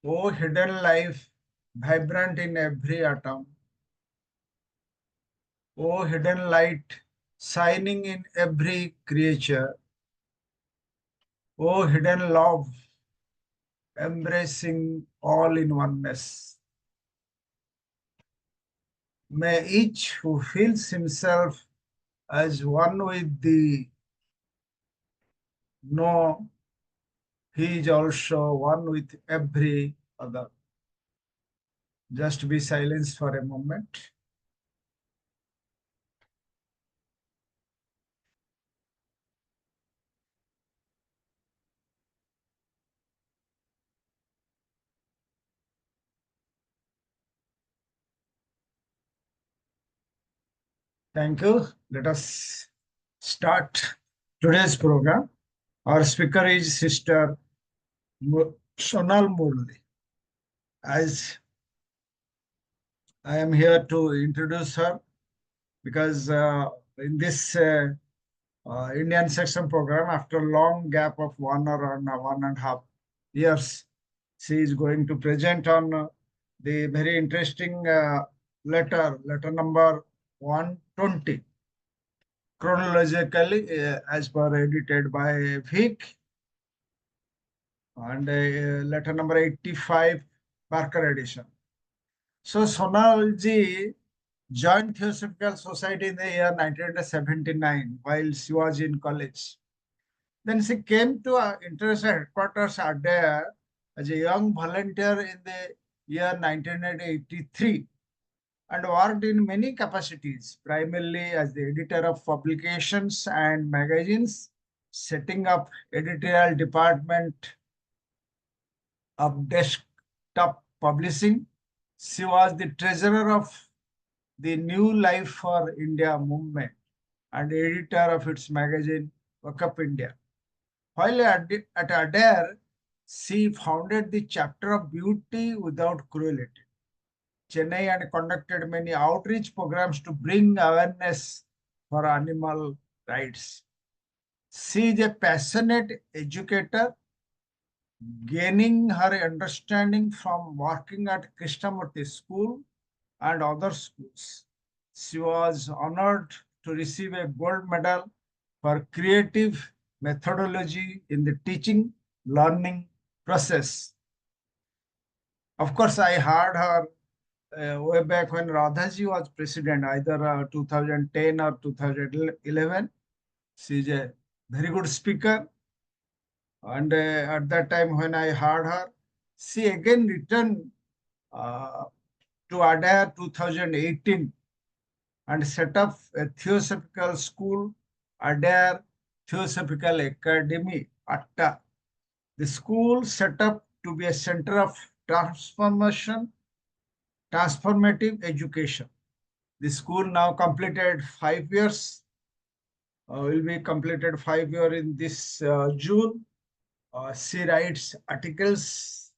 O hidden life, vibrant in every atom. O hidden light, shining in every creature. O hidden love, embracing all in oneness. May each who feels himself as one with thee know he is also one with every other. Just be silenced for a moment. Thank you. Let us start today's program. Our speaker is Sister Sonal Murli. As I am here to introduce her because in this Indian section program, after a long gap of 1.5 years, she is going to present on the very interesting letter number 120, chronologically as per edited by Vic, and letter number 85, Parker edition. So Sonal ji joined Theosophical Society in the year 1979 while she was in college. Then she came to international headquarters at there as a young volunteer in the year 1983 and worked in many capacities, primarily as the editor of publications and magazines, setting up editorial department of desktop publishing. She was the treasurer of the New Life for India movement and editor of its magazine Occult India. While at Adair, she founded the chapter of Beauty Without Cruelty, Chennai, and conducted many outreach programs to bring awareness for animal rights. She is a passionate educator, gaining her understanding from working at Krishnamurti School and other schools. She was honored to receive a gold medal for creative methodology in the teaching learning process. Of course, I heard her way back when Radhaji was president, either 2010 or 2011. She is a very good speaker. And at that time when I heard her, she again returned to Adair 2018 and set up a Theosophical School, Adair Theosophical Academy, ATTA. The school set up to be a center of transformative education. The school now completed 5 years, will be completed 5 years in this June. She writes articles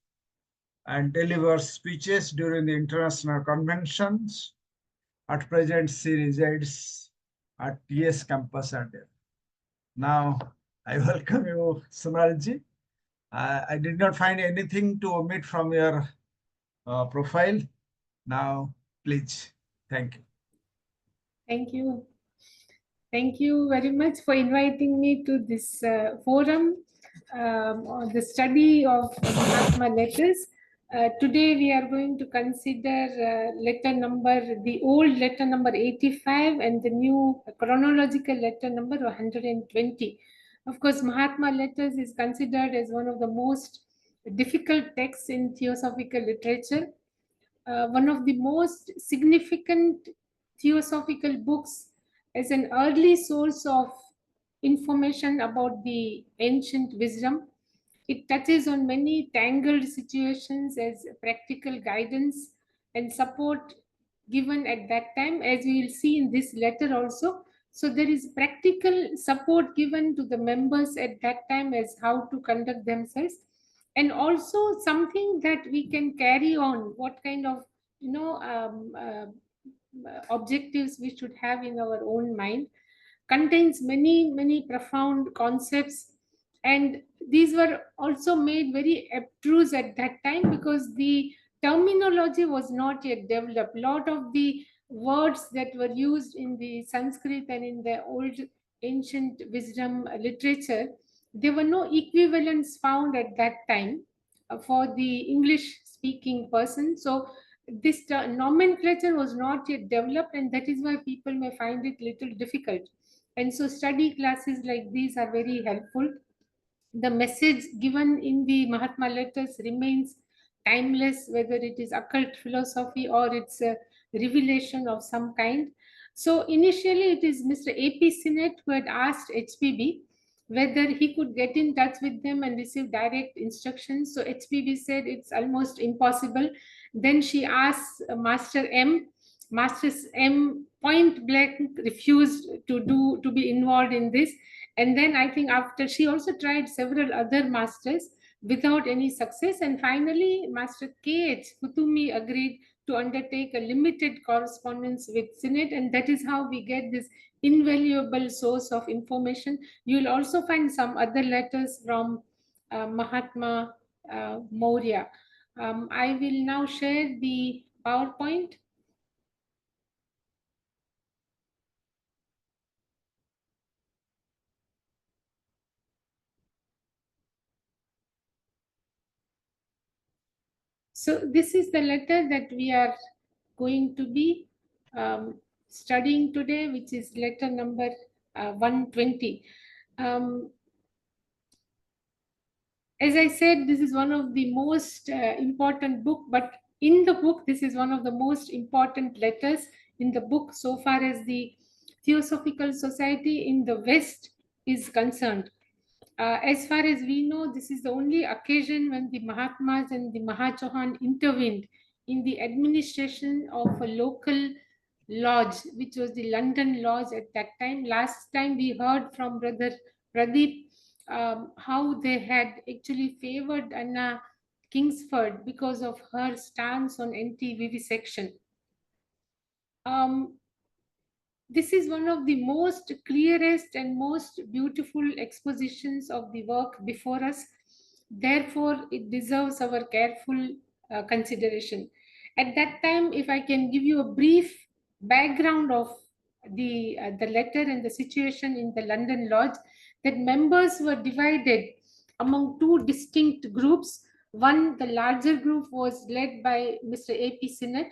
and delivers speeches during the international conventions. At present, she resides at TS campus at there. Now, I welcome you, Sonalji. I did not find anything to omit from your profile. Now, please, thank you. Thank you. Thank you very much for inviting me to this forum on the study of Mahatma letters. Today we are going to consider the old letter number 85 and the new chronological letter number 120. Of course, Mahatma letters is considered as one of the most difficult texts in theosophical literature. One of the most significant theosophical books as an early source of information about the ancient wisdom. It touches on many tangled situations as practical guidance and support given at that time, as we will see in this letter also. So there is practical support given to the members at that time as how to conduct themselves, and also something that we can carry on, what kind of objectives we should have in our own mind. Contains many profound concepts And these were also made very abstruse at that time because the terminology was not yet developed. A lot of the words that were used in the Sanskrit and in the old ancient wisdom literature, there were no equivalents found at that time for the English speaking person. So this nomenclature was not yet developed, and that is why people may find it little difficult. And so study classes like these are very helpful. The message given in the Mahatma letters remains timeless, whether it is occult philosophy or it's a revelation of some kind. So initially, it is Mr. A.P. Sinnett who had asked HPB whether he could get in touch with them and receive direct instructions. So HPB said it's almost impossible. Then she asked Master M. Master M point blank refused to be involved in this. And then I think after she also tried several other masters without any success. And finally, Master K.H. Hutumi agreed to undertake a limited correspondence with Sinnett. And that is how we get this invaluable source of information. You will also find some other letters from Mahatma Maurya. I will now share the PowerPoint. So this is the letter that we are going to be studying today, which is letter number 120. As I said, this is one of the most important book, but in the book, this is one of the most important letters in the book so far as the Theosophical Society in the West is concerned. As far as we know, this is the only occasion when the Mahatmas and the Mahachohan intervened in the administration of a local lodge, which was the London Lodge at that time. Last time we heard from Brother Pradeep how they had actually favored Anna Kingsford because of her stance on anti-vivisection. This is one of the most clearest and most beautiful expositions of the work before us. Therefore, it deserves our careful consideration. At that time, if I can give you a brief background of the letter and the situation in the London Lodge, that members were divided among two distinct groups. One, the larger group, was led by Mr. A.P. Sinnett,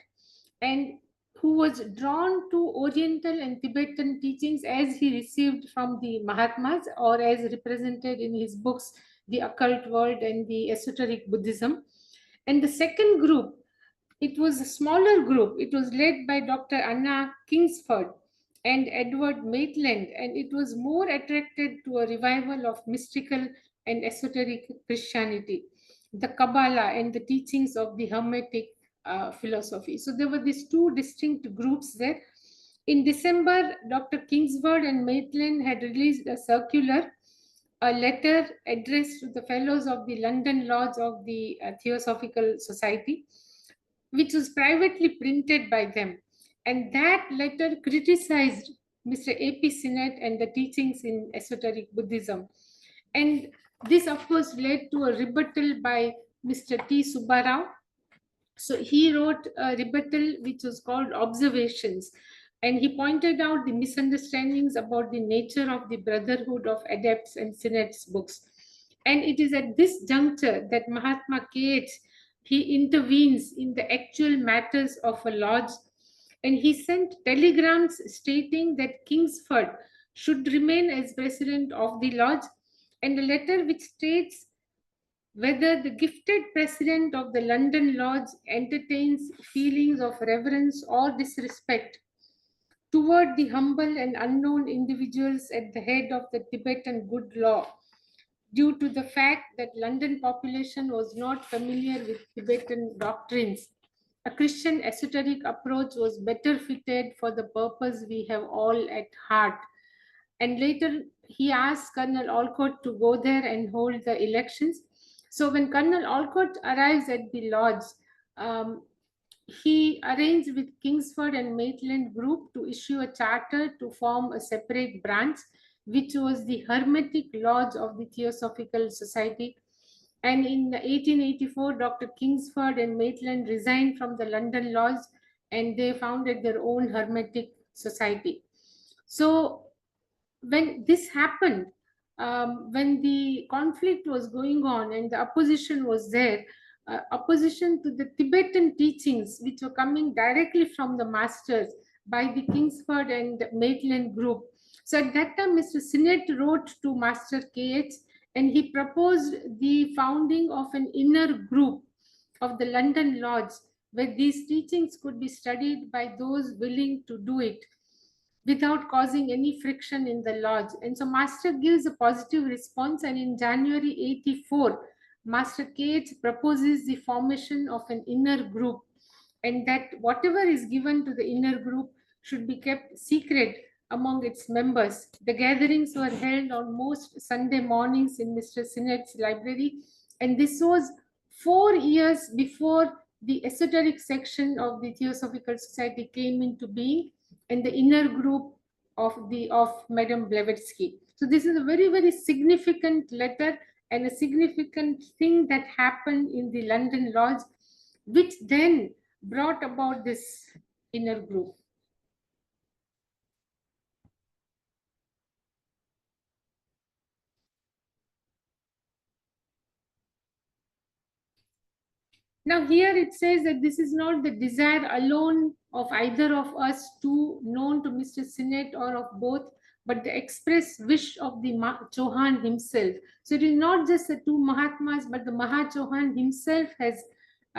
and who was drawn to Oriental and Tibetan teachings as he received from the Mahatmas or as represented in his books, The Occult World and the Esoteric Buddhism. And the second group, it was a smaller group. It was led by Dr. Anna Kingsford and Edward Maitland, and it was more attracted to a revival of mystical and esoteric Christianity, the Kabbalah, and the teachings of the Hermetic philosophy. So there were these two distinct groups there. In December, Dr. Kingsford and Maitland had released a circular, a letter addressed to the fellows of the London Lodge of the Theosophical Society, which was privately printed by them. And that letter criticized Mr. A.P. Sinnett and the teachings in esoteric Buddhism. And this, of course, led to a rebuttal by Mr. T. Subbarao. So he wrote a rebuttal which was called Observations, and he pointed out the misunderstandings about the nature of the Brotherhood of Adepts and Sinnett's books. And it is at this juncture that Mahatma K.H. he intervenes in the actual matters of a lodge, and he sent telegrams stating that Kingsford should remain as president of the lodge, and a letter which states whether the gifted president of the London Lodge entertains feelings of reverence or disrespect toward the humble and unknown individuals at the head of the Tibetan good law, due to the fact that London population was not familiar with Tibetan doctrines. A Christian esoteric approach was better fitted for the purpose we have all at heart. And later he asked Colonel Olcott to go there and hold the elections. So when Colonel Olcott arrives at the lodge, um, he arranged with Kingsford and Maitland group to issue a charter to form a separate branch. which was the Hermetic Lodge of the Theosophical Society. And in 1884, Dr. Kingsford and Maitland resigned from the London Lodge and they founded their own Hermetic Society. So when this happened, when the conflict was going on and the opposition was there, opposition to the Tibetan teachings, which were coming directly from the masters by the Kingsford and Maitland group. So at that time, Mr. Sinnett wrote to Master KH and he proposed the founding of an inner group of the London Lodge, where these teachings could be studied by those willing to do it without causing any friction in the lodge. And so Master gives a positive response, and in January 84, Master Kate proposes the formation of an inner group, and that whatever is given to the inner group should be kept secret among its members. The gatherings were held on most Sunday mornings in Mr. Sinnett's library, and this was 4 years before the esoteric section of the Theosophical Society came into being, and the inner group of Madame Blavatsky. So this is a very, very significant letter and a significant thing that happened in the London Lodge, which then brought about this inner group. Now here it says that this is not the desire alone of either of us two known to Mr. Sinnett or of both, but the express wish of the Chauhan himself. So it is not just the two Mahatmas, but the Chauhan himself has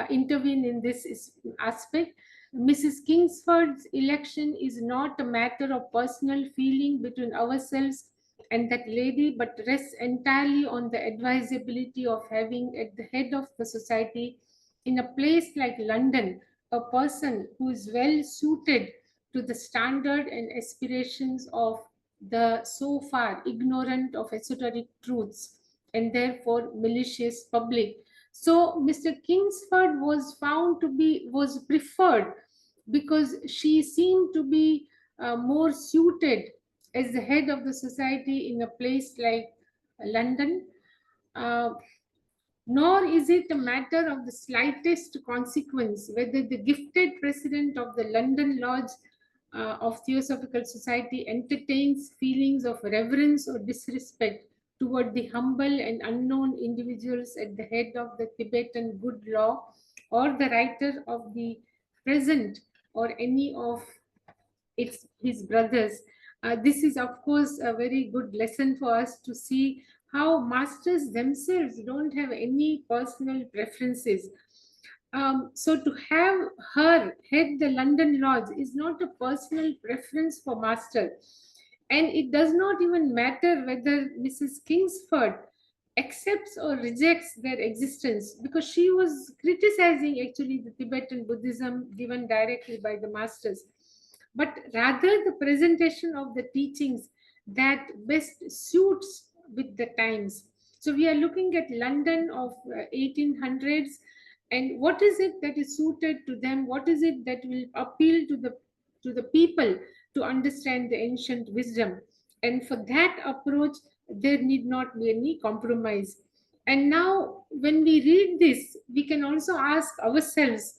intervened in this aspect. Mrs. Kingsford's election is not a matter of personal feeling between ourselves and that lady, but rests entirely on the advisability of having at the head of the society in a place like London a person who is well suited to the standard and aspirations of the so far ignorant of esoteric truths and therefore malicious public. So Mr. Kingsford was found to be, was preferred because she seemed to be more suited as the head of the society in a place like London. Uh, Nor is it a matter of the slightest consequence whether the gifted president of the London Lodge of Theosophical Society entertains feelings of reverence or disrespect toward the humble and unknown individuals at the head of the Tibetan good law, or the writer of the present, or any of his brothers. This is, of course, a very good lesson for us to see how masters themselves don't have any personal preferences. So to have her head the London Lodge is not a personal preference for master. And it does not even matter whether Mrs. Kingsford accepts or rejects their existence, because she was criticizing actually the Tibetan Buddhism given directly by the masters, but rather the presentation of the teachings that best suits with the times. So we are looking at London of 1800s, and what is it that is suited to them? What is it that will appeal to the people to understand the ancient wisdom? And for that approach, there need not be any compromise. And now, when we read this, we can also ask ourselves,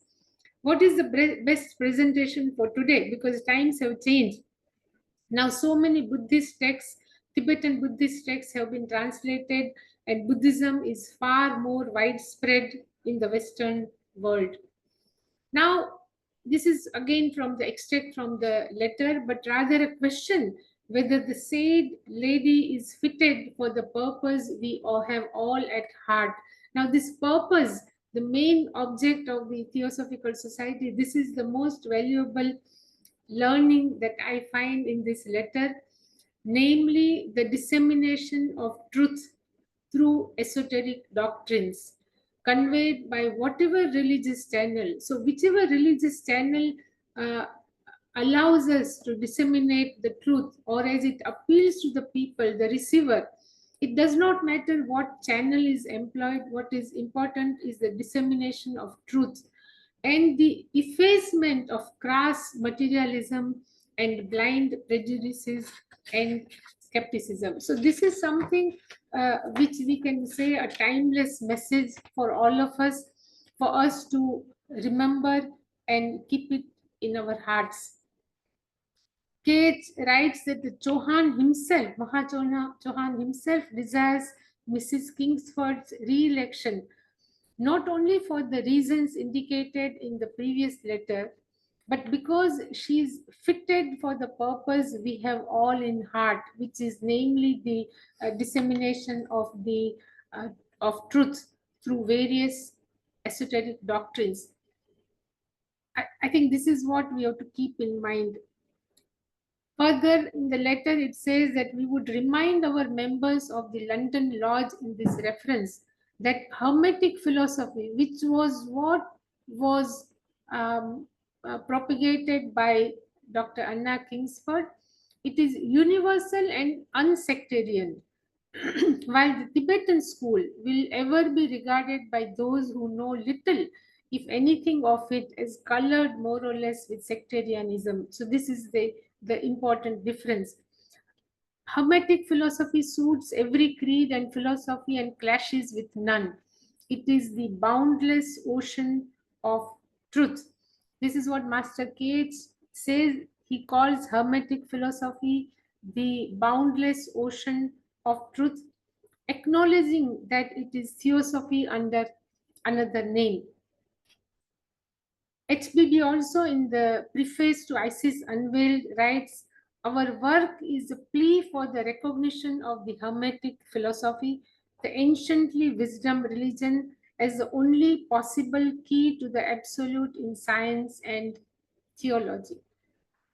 what is the best presentation for today? Because times have changed. Now, so many Buddhist texts, Tibetan Buddhist texts have been translated, and Buddhism is far more widespread in the Western world. Now, this is again from the extract from the letter, but rather a question whether the said lady is fitted for the purpose we all have all at heart. Now, this purpose, the main object of the Theosophical Society, this is the most valuable learning that I find in this letter, namely the dissemination of truth through esoteric doctrines conveyed by whatever religious channel. So, whichever religious channel uh, allows us to disseminate the truth, or as it appeals to the people, the receiver, it does not matter what channel is employed. What is important is the dissemination of truth and the effacement of crass materialism and blind prejudices and skepticism. So this is something which we can say a timeless message for all of us, for us to remember and keep it in our hearts. Cage writes that the Chauhan himself, Chauhan himself, desires Mrs. Kingsford's re-election, not only for the reasons indicated in the previous letter, but because she is fitted for the purpose we have all in heart, which is namely the dissemination of the of truth through various esoteric doctrines. I think this is what we have to keep in mind. Further, in the letter, it says that we would remind our members of the London Lodge in this reference that Hermetic philosophy, which was what was propagated by Dr. Anna Kingsford, it is universal and unsectarian. While the Tibetan school will ever be regarded by those who know little, if anything, of it, as colored more or less with sectarianism. So this is the important difference. Hermetic philosophy suits every creed and philosophy and clashes with none. It is the boundless ocean of truth. This is what Master Cates says. He calls Hermetic philosophy the boundless ocean of truth, acknowledging that it is theosophy under another name. HBB also, in the preface to Isis Unveiled, writes, our work is a plea for the recognition of the Hermetic philosophy, the anciently wisdom religion, as the only possible key to the absolute in science and theology.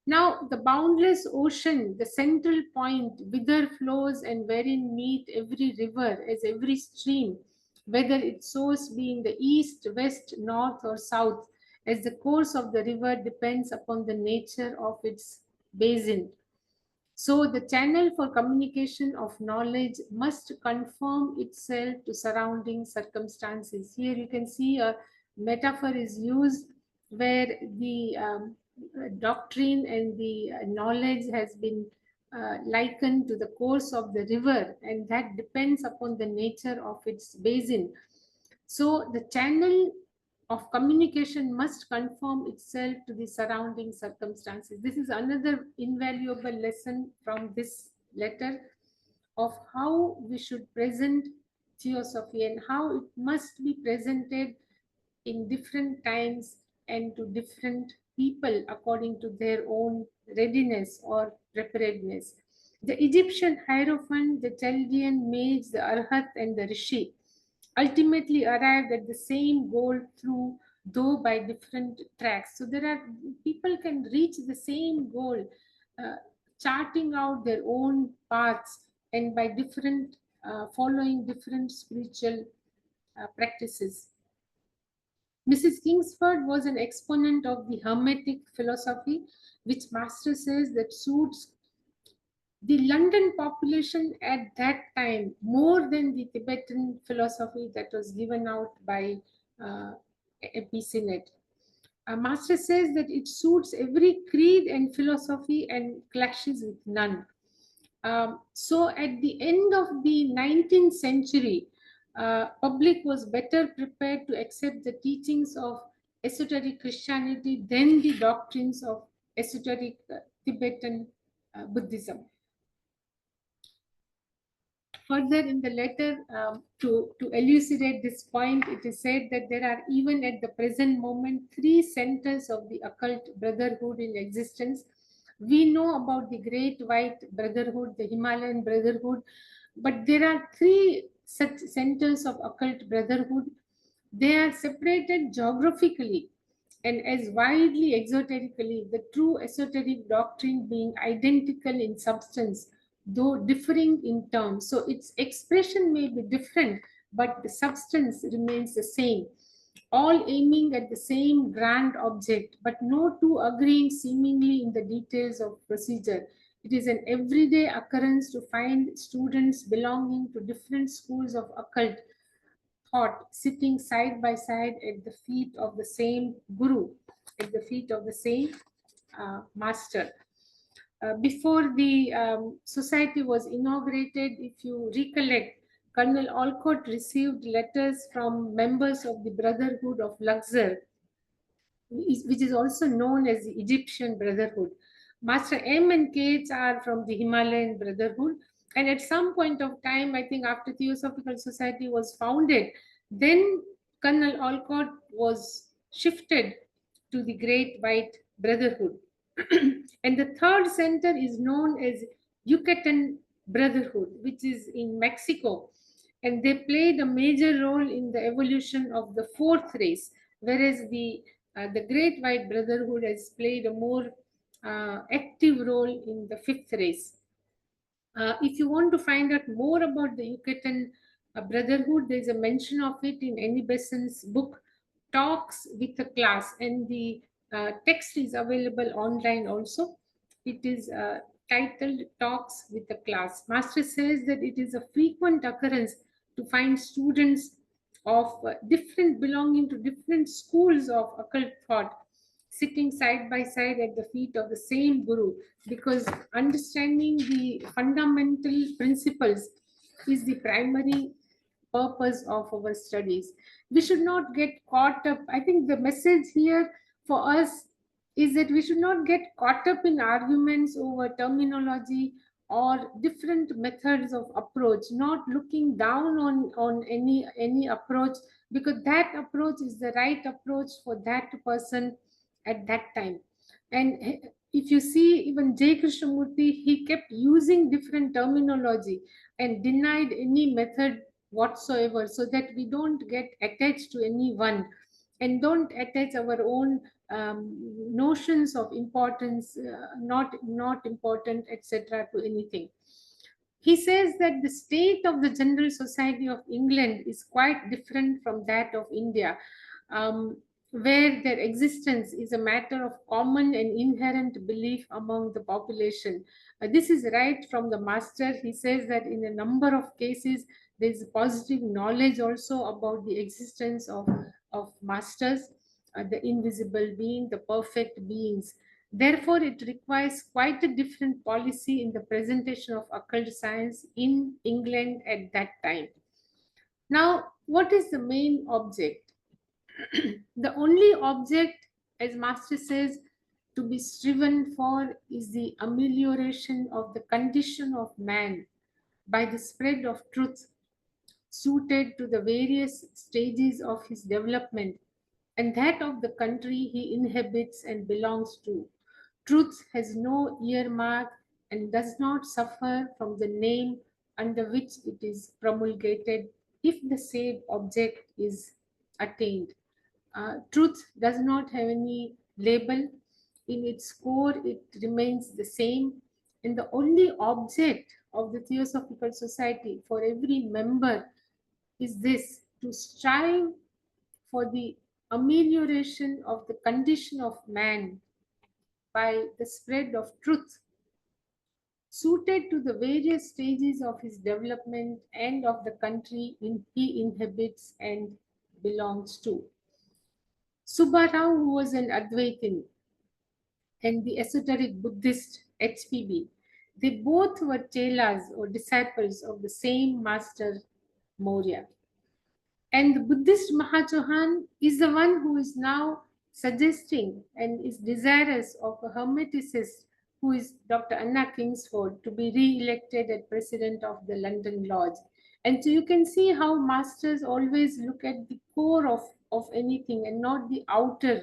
Now, the boundless ocean, the central point, whither flows and wherein meet every river as every stream, whether its source be in the east, west, north, or south, as the course of the river depends upon the nature of its basin. So the channel for communication of knowledge must conform itself to surrounding circumstances. Here you can see a metaphor is used where the doctrine and the knowledge has been likened to the course of the river, and that depends upon the nature of its basin. So the channel of communication must conform itself to the surrounding circumstances. This is another invaluable lesson from this letter of how we should present theosophy and how it must be presented in different times and to different people according to their own readiness or preparedness. The Egyptian Hierophant, the Chaldean mage, the Arhat, and the Rishi ultimately arrived at the same goal through, though by different tracks. So there are people can reach the same goal, uh, charting out their own paths and by different following different spiritual practices. Mrs. Kingsford was an exponent of the Hermetic philosophy, which Master says that suits the London population at that time more than the Tibetan philosophy that was given out by Epicinet. Master says that it suits every creed and philosophy and clashes with none. So at the end of the 19th century, public was better prepared to accept the teachings of esoteric Christianity than the doctrines of esoteric Tibetan Buddhism. Further in the letter, to elucidate this point, it is said that there are even at the present moment 3 centers of the occult brotherhood in existence. We know about the Great White Brotherhood, the Himalayan Brotherhood, but there are 3 such centers of occult brotherhood. They are separated geographically and as widely exoterically, the true esoteric doctrine being identical in substance, though differing in terms. So its expression may be different, but the substance remains the same. All aiming at the same grand object, but no two agreeing seemingly in the details of procedure. It is an everyday occurrence to find students belonging to different schools of occult thought sitting side by side at the feet of the same guru, at the feet of the same master. before the society was inaugurated, if you recollect, Colonel Olcott received letters from members of the Brotherhood of Luxor, which is also known as the Egyptian Brotherhood. Master M and KH are from the Himalayan Brotherhood. And at some point of time, I think after Theosophical Society was founded, then Colonel Olcott was shifted to the Great White Brotherhood. And the third center is known as Yucatan Brotherhood, which is in Mexico. And they played a major role in the evolution of the fourth race, whereas the Great White Brotherhood has played a more active role in the fifth race. If you want to find out more about the Yucatan Brotherhood, there's a mention of it in Annie Besant's book, Talks with a Class, and the text is available online also. It is titled Talks with a Class. Master says that it is a frequent occurrence to find students of different belonging to different schools of occult thought sitting side by side at the feet of the same guru, because understanding the fundamental principles is the primary purpose of our studies. We should not get caught up. I think the message here for us is that we should not get caught up in arguments over terminology or different methods of approach, not looking down on any approach, because that approach is the right approach for that person at that time. And if you see, even J. Krishnamurti, he kept using different terminology and denied any method whatsoever, so that we don't get attached to any one and don't attach our own notions of importance, not important, etc., to anything. He says that the state of the General Society of England is quite different from that of India, where their existence is a matter of common and inherent belief among the population. This is right from the master. He says that in a number of cases, there is positive knowledge also about the existence of masters, the invisible being, the perfect beings. Therefore, it requires quite a different policy in the presentation of occult science in England at that time. Now, what is the main object? The only object, as Master says, to be striven for is the amelioration of the condition of man by the spread of truth suited to the various stages of his development and that of the country he inhabits and belongs to. Truth has no earmark and does not suffer from the name under which it is promulgated if the said object is attained. Truth does not have any label. In its core, it remains the same. And the only object of the Theosophical Society for every member is this: to strive for the amelioration of the condition of man by the spread of truth suited to the various stages of his development and of the country he inhabits and belongs to. Subbarao, who was an Advaitin, and the esoteric Buddhist HPB, they both were chelas or disciples of the same master Maurya. And the Buddhist Mahachohan is the one who is now suggesting and is desirous of a hermeticist who is Dr. Anna Kingsford to be re-elected as president of the London Lodge. And so you can see how masters always look at the core of anything and not the outer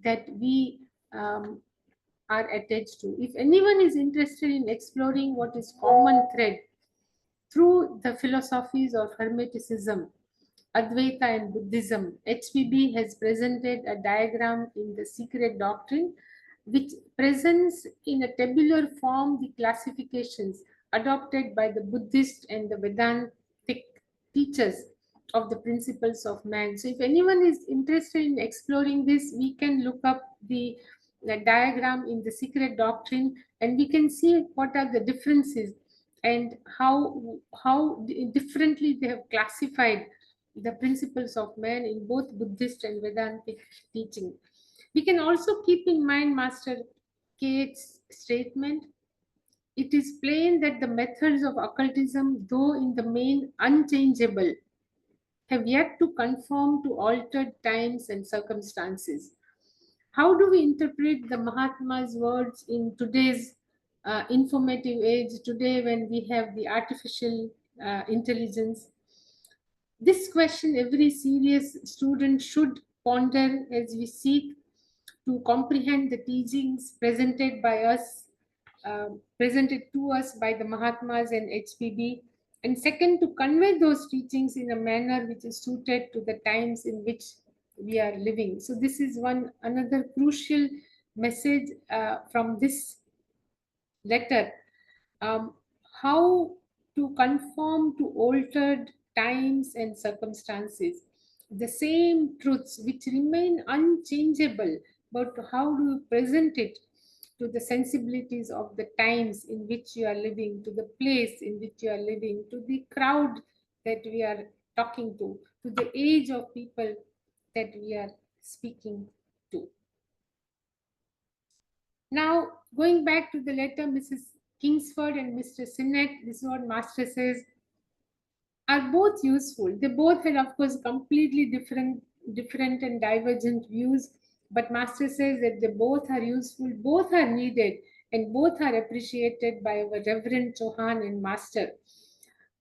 that we are attached to. If anyone is interested in exploring what is common thread through the philosophies of Hermeticism, Advaita and Buddhism, HPB has presented a diagram in the Secret Doctrine which presents in a tabular form the classifications adopted by the Buddhist and the Vedantic teachers of the principles of man. So if anyone is interested in exploring this, we can look up the diagram in the Secret Doctrine and we can see what are the differences and how differently they have classified the principles of man in both Buddhist and Vedantic teaching. We can also keep in mind Master Kate's statement it is plain that the methods of occultism, though in the main unchangeable, have yet to conform to altered times and circumstances. How do we interpret the Mahatma's words in today's informative age, today when we have the artificial intelligence? This question every serious student should ponder as we seek to comprehend the teachings presented to us by the Mahatmas and HPB, and second, to convey those teachings in a manner which is suited to the times in which we are living. So this is another crucial message from this letter. um, how to conform to altered times and circumstances. The same truths which remain unchangeable, but how do you present it to the sensibilities of the times in which you are living, to the place in which you are living, to the crowd that we are talking to the age of people that we are speaking to. Now, going back to the letter, Mrs. Kingsford and Mr. CET, this is what Master says, are both useful. They both had, of course, completely different and divergent views, but Master says that they both are useful, both are needed, and both are appreciated by our Reverend Chauhan and Master.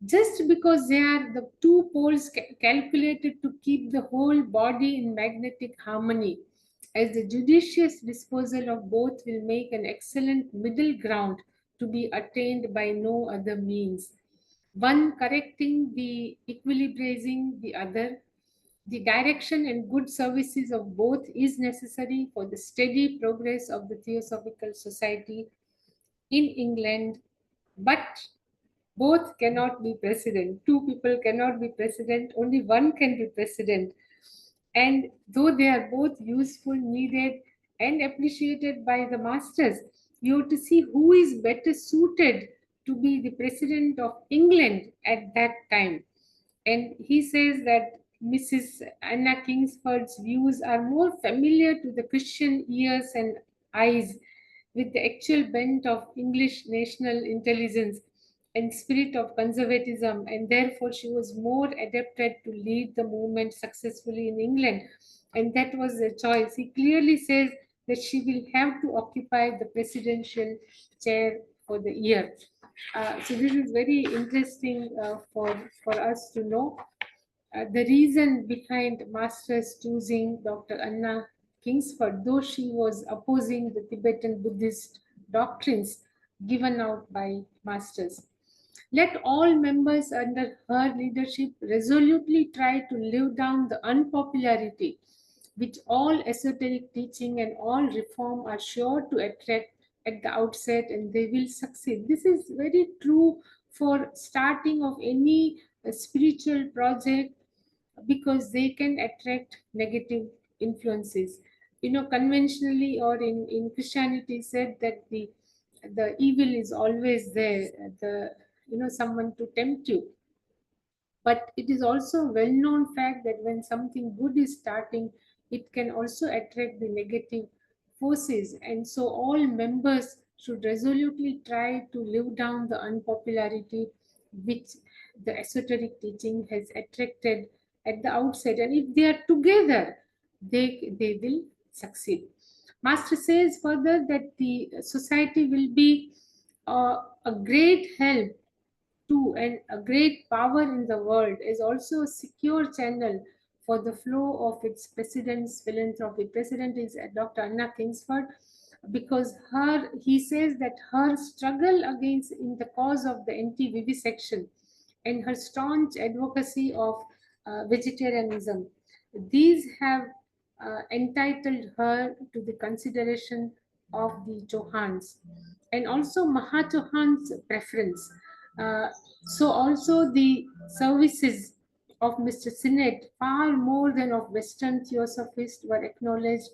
Just because they are the two poles calculated to keep the whole body in magnetic harmony, as the judicious disposal of both will make an excellent middle ground to be attained by no other means. One correcting the equilibrizing the other, the direction and good services of both is necessary for the steady progress of the Theosophical Society in England, but both cannot be president. Two people cannot be president, only one can be president. And though they are both useful, needed, and appreciated by the masters, you have to see who is better suited to be the president of England at that time. And he says that Mrs. Anna Kingsford's views are more familiar to the Christian ears and eyes with the actual bent of English national intelligence and spirit of conservatism, and therefore she was more adapted to lead the movement successfully in England. And that was the choice. He clearly says that she will have to occupy the presidential chair for the year. So this is very interesting for us to know. The reason behind Masters choosing Dr. Anna Kingsford, though she was opposing the Tibetan Buddhist doctrines given out by Masters. Let all members under her leadership resolutely try to live down the unpopularity which all esoteric teaching and all reform are sure to attract at the outset, and they will succeed. This is very true for starting of any spiritual project, because they can attract negative influences. Conventionally or in Christianity said that the evil is always there, someone to tempt you. But it is also a well-known fact that when something good is starting, it can also attract the negative forces. And so all members should resolutely try to live down the unpopularity which the esoteric teaching has attracted at the outset. And if they are together, they will succeed. Master says further that the society will be a great help to and a great power in the world, is also a secure channel for the flow of its president's philanthropy. President is Dr. Anna Kingsford, because he says that her struggle against in the cause of the anti-vivisection and her staunch advocacy of vegetarianism, these have entitled her to the consideration of the Chauhans and also Mahachauhan's preference. Uh, so also the services of Mr. CET, far more than of Western theosophists, were acknowledged,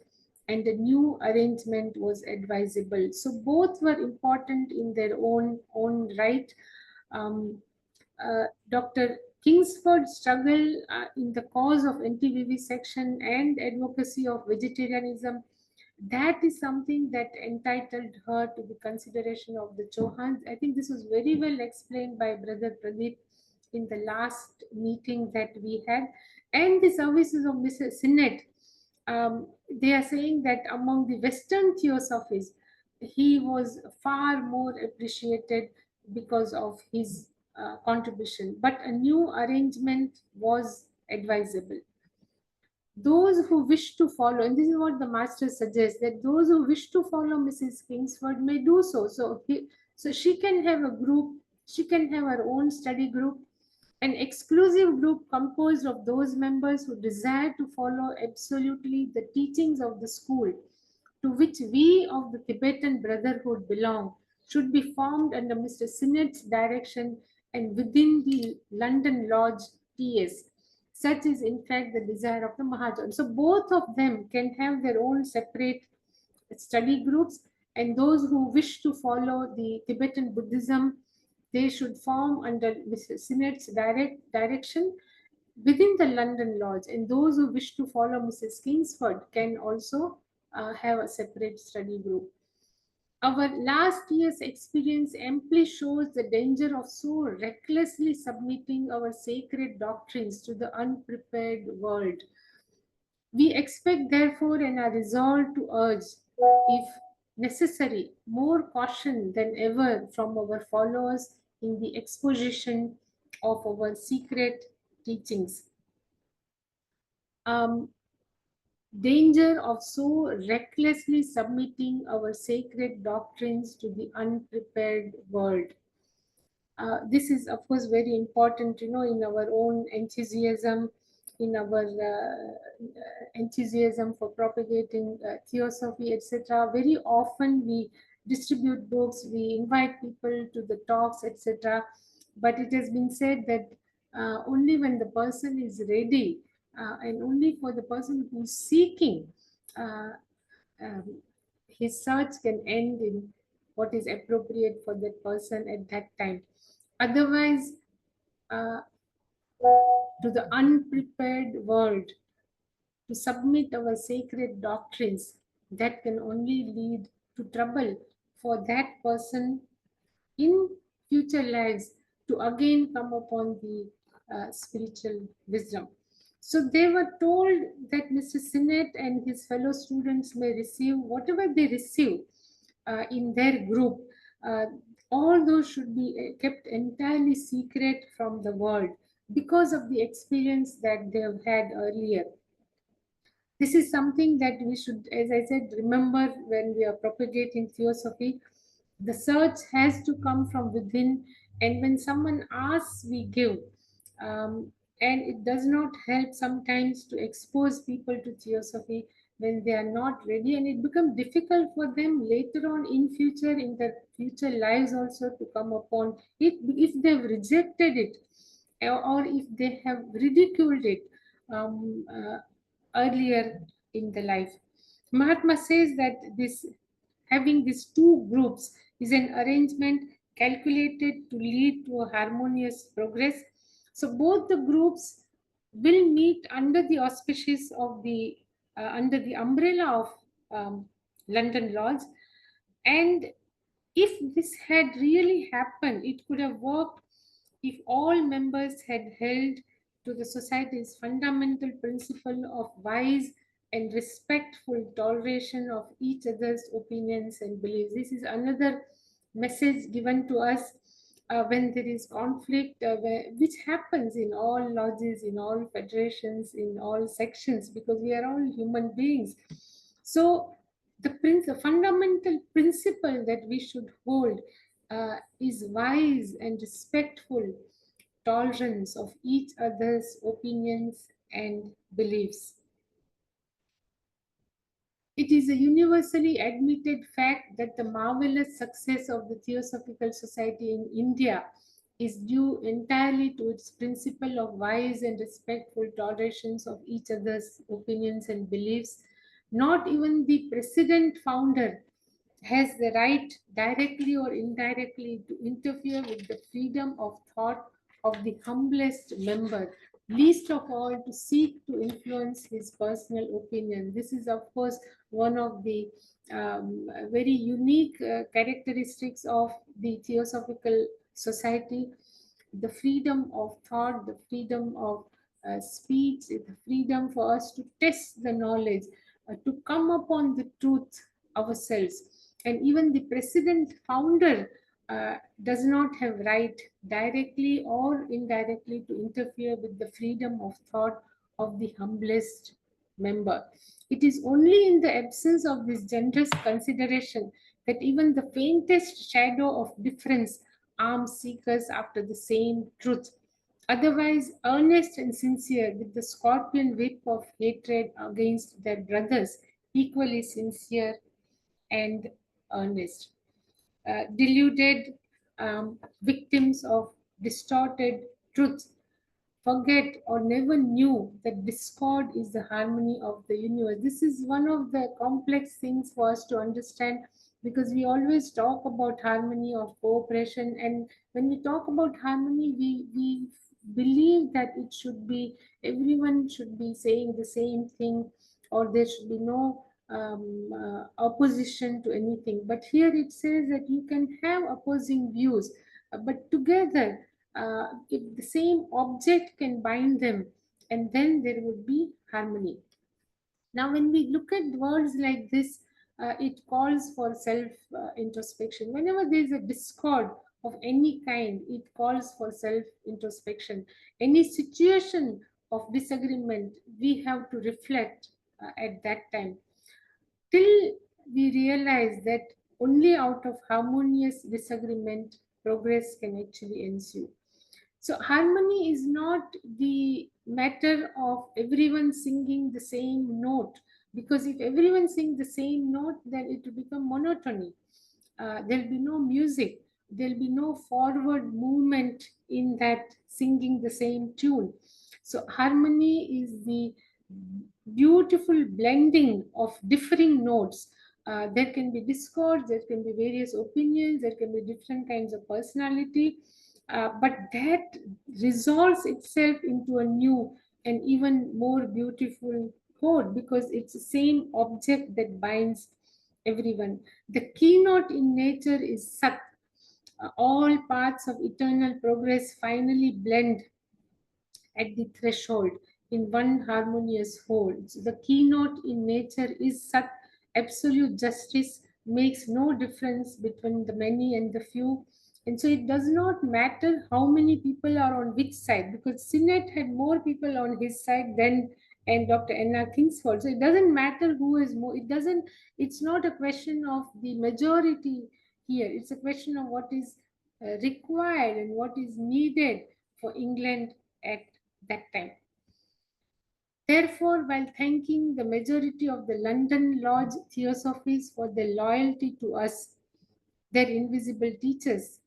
and a new arrangement was advisable. So both were important in their own right. Dr. Kingsford's struggle in the cause of anti-vivisection and advocacy of vegetarianism that is something that entitled her to the consideration of the Chauhans. I think this was very well explained by Brother Pradeep in the last meeting that we had. And the services of Mr. Sinnett, they are saying that among the Western theosophies, he was far more appreciated because of his contribution. But a new arrangement was advisable. Those who wish to follow, and this is what the master suggests, that those who wish to follow Mrs. Kingsford may do so. So she can have a group, she can have her own study group, an exclusive group composed of those members who desire to follow absolutely the teachings of the school to which we of the Tibetan Brotherhood belong should be formed under Mr. Sinnett's direction and within the London Lodge TS. Such is, in fact, the desire of the Mahatma. So, both of them can have their own separate study groups, and those who wish to follow the Tibetan Buddhism, they should form under Mr. Sinnett's direction within the London Lodge, and those who wish to follow Mrs. Kingsford can also have a separate study group. Our last year's experience amply shows the danger of so recklessly submitting our sacred doctrines to the unprepared world. We expect, therefore, and are resolved to urge, if necessary, more caution than ever from our followers in the exposition of our secret teachings. Um, Danger of so recklessly submitting our sacred doctrines to the unprepared world. This is, of course, very important, in our own enthusiasm, in our enthusiasm for propagating theosophy, etc. Very often we distribute books, we invite people to the talks, etc. But it has been said that only when the person is ready and only for the person who's seeking, uh, um, his search can end in what is appropriate for that person at that time. Otherwise, uh, to the unprepared world, to submit our sacred doctrines, that can only lead to trouble for that person in future lives to again come upon the spiritual wisdom. So they were told that Mr. Sinnett and his fellow students may receive whatever they receive in their group. Uh, all those should be kept entirely secret from the world because of the experience that they have had earlier. This is something that we should, as I said, remember when we are propagating theosophy. The search has to come from within, and when someone asks, we give. And it does not help sometimes to expose people to theosophy when they are not ready, and it becomes difficult for them later on in future, in their future lives also, to come upon it if they've rejected it, or if they have ridiculed it earlier in the life. Mahatma says that this having these two groups is an arrangement calculated to lead to a harmonious progress. So both the groups will meet under the auspices of the under the umbrella of London Lodge, and if this had really happened, it could have worked if all members had held to the society's fundamental principle of wise and respectful toleration of each other's opinions and beliefs. This is another message given to us when there is conflict, which happens in all lodges, in all federations, in all sections, because we are all human beings. So the fundamental principle that we should hold is wise and respectful tolerance of each other's opinions and beliefs. It is a universally admitted fact that the marvelous success of the Theosophical Society in India is due entirely to its principle of wise and respectful tolerations of each other's opinions and beliefs. Not even the president founder has the right, directly or indirectly, to interfere with the freedom of thought of the humblest member. least of all to seek to influence his personal opinion. This is, of course, one of the very unique characteristics of the Theosophical Society. The freedom of thought, the freedom of speech, the freedom for us to test the knowledge, to come upon the truth ourselves. And even the president founder does not have right directly or indirectly to interfere with the freedom of thought of the humblest member. It is only in the absence of this generous consideration that even the faintest shadow of difference arms seekers after the same truth. Otherwise, earnest and sincere, with the scorpion whip of hatred against their brothers, equally sincere and earnest. Deluded victims of distorted truth forget or never knew that discord is the harmony of the universe. This is one of the complex things for us to understand, because we always talk about harmony of cooperation, and when we talk about harmony, we believe that it should be everyone should be saying the same thing, or there should be no opposition to anything. But here it says that you can have opposing views, but together, if the same object can bind them, and then there would be harmony. Now, when we look at words like this, it calls for self introspection. Whenever there is a discord of any kind, it calls for self introspection. Any situation of disagreement, we have to reflect at that time, till we realize that only out of harmonious disagreement progress can actually ensue. So harmony is not the matter of everyone singing the same note, because if everyone sings the same note, then it will become monotony. There'll be no music. There'll be no forward movement in that singing the same tune. So harmony is the beautiful blending of differing notes. There can be discord, there can be various opinions, there can be different kinds of personality, but that resolves itself into a new and even more beautiful chord, because it's the same object that binds everyone. The keynote in nature is Sat. All paths of eternal progress finally blend at the threshold in one harmonious whole. So the keynote in nature is Sat. Absolute justice makes no difference between the many and the few. And so it does not matter how many people are on which side, because Sinnett had more people on his side than and Dr. Anna Kingsford. So it doesn't matter who is more. It's not a question of the majority here. It's a question of what is required and what is needed for England at that time. Therefore, while thanking the majority of the London Lodge Theosophies for their loyalty to us, their invisible teachers,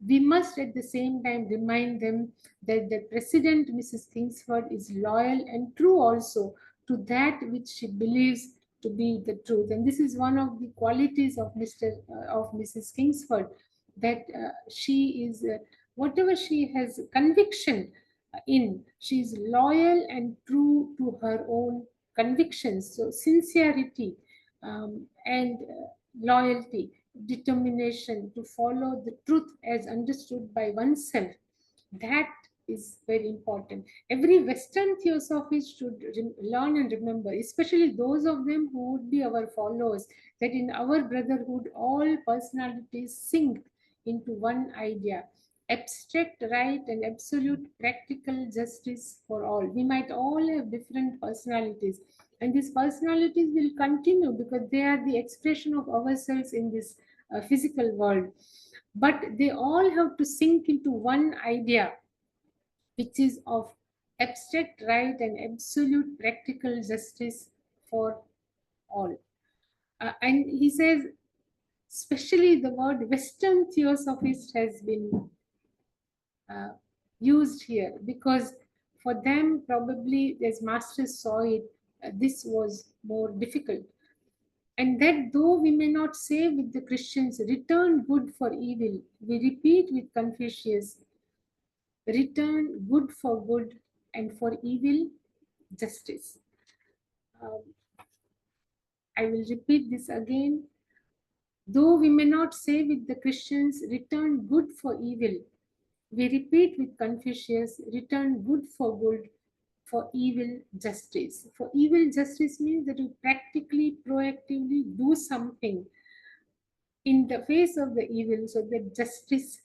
we must at the same time remind them that the President, Mrs. Kingsford, is loyal and true also to that which she believes to be the truth. And this is one of the qualities of Mrs. Kingsford, that she is, whatever she has conviction in, she is loyal and true to her own convictions. So sincerity and loyalty, determination to follow the truth as understood by oneself, that is very important. Every Western theosophist should learn and remember, especially those of them who would be our followers, that in our brotherhood all personalities sink into one idea: abstract right and absolute practical justice for all. We might all have different personalities, and these personalities will continue because they are the expression of ourselves in this physical world. But they all have to sink into one idea, which is of abstract right and absolute practical justice for all. And he says, especially the word Western theosophist has been uh, used here, because for them, probably as masters saw it, this was more difficult. And that though we may not say with the Christians, return good for evil, we repeat with Confucius, return good for good and for evil, justice. I will repeat this again. Though we may not say with the Christians, return good for evil, we repeat with Confucius, return good for good, for evil justice. For evil justice means that you practically, proactively do something in the face of the evil so that justice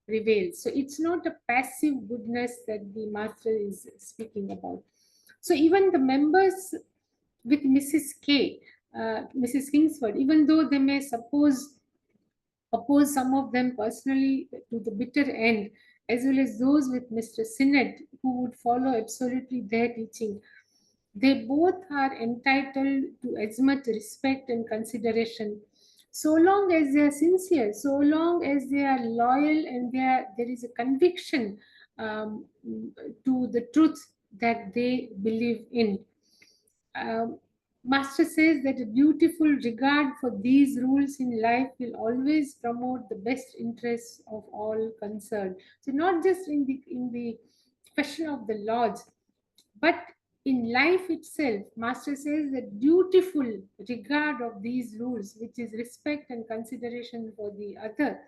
prevails. So it's not a passive goodness that the master is speaking about. So even the members with Mrs. K, Mrs. Kingsford, even though they may oppose some of them personally to the bitter end, as well as those with Mr. Sinnett who would follow absolutely their teaching, they both are entitled to as much respect and consideration so long as they are sincere, so long as they are loyal and there is a conviction um, to the truth that they believe in. Um, Master says that a beautiful regard for these rules in life will always promote the best interests of all concerned. So not just in the question of the laws, but in life itself, Master says that dutiful regard of these rules, which is respect and consideration for the other,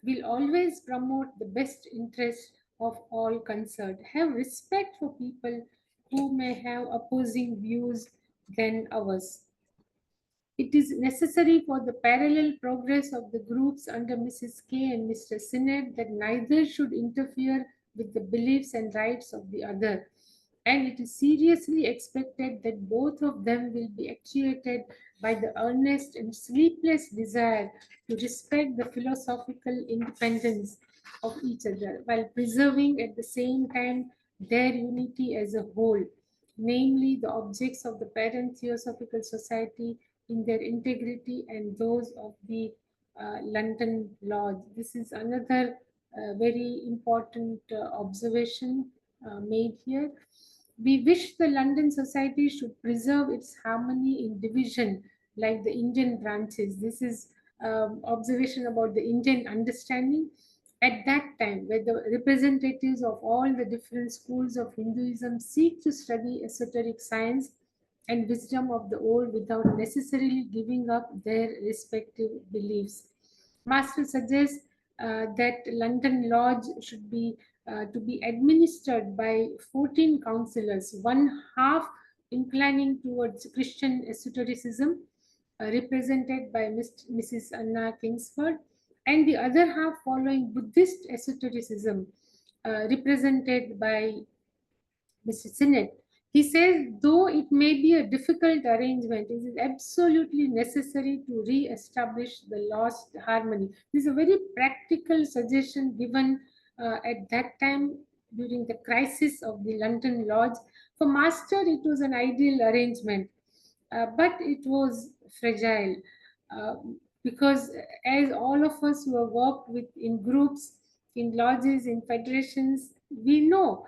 will always promote the best interest of all concerned. Have respect for people who may have opposing views than ours. It is necessary for the parallel progress of the groups under Mrs. K and Mr. Sinnett that neither should interfere with the beliefs and rights of the other. And it is seriously expected that both of them will be actuated by the earnest and sleepless desire to respect the philosophical independence of each other while preserving at the same time their unity as a whole, namely the objects of the parent Theosophical Society in their integrity and those of the London Lodge. This is another very important observation made here. We wish the London Society should preserve its harmony in division like the Indian branches. This is observation about the Indian understanding at that time, where the representatives of all the different schools of Hinduism seek to study esoteric science and wisdom of the old without necessarily giving up their respective beliefs. Master suggests that London Lodge should be to be administered by 14 councillors, one half inclining towards Christian esotericism, represented by Mrs. Anna Kingsford, and the other half following Buddhist esotericism, represented by Mr. Sinnett. He says, though it may be a difficult arrangement, it is absolutely necessary to re-establish the lost harmony. This is a very practical suggestion given at that time during the crisis of the London Lodge. For Master, it was an ideal arrangement, but it was fragile uh, because as all of us who have worked with in groups, in lodges, in federations, we know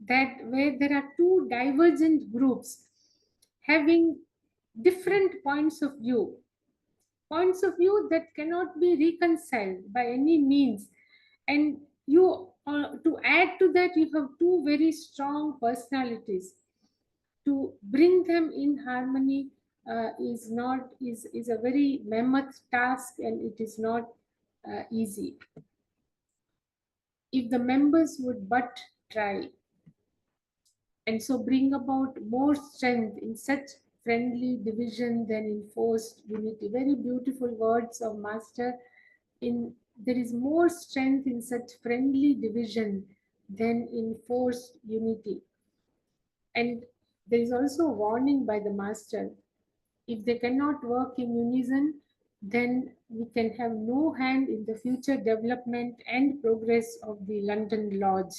that where there are two divergent groups having different points of view that cannot be reconciled by any means, and you to add to that, you have two very strong personalities. To bring them in harmony is a very mammoth task, and it is not easy. If the members would but try, and so bring about more strength in such friendly division than in forced unity. Very beautiful words of Master. In there is more strength in such friendly division than in forced unity. And there is also a warning by the Master. If they cannot work in unison, then we can have no hand in the future development and progress of the London Lodge.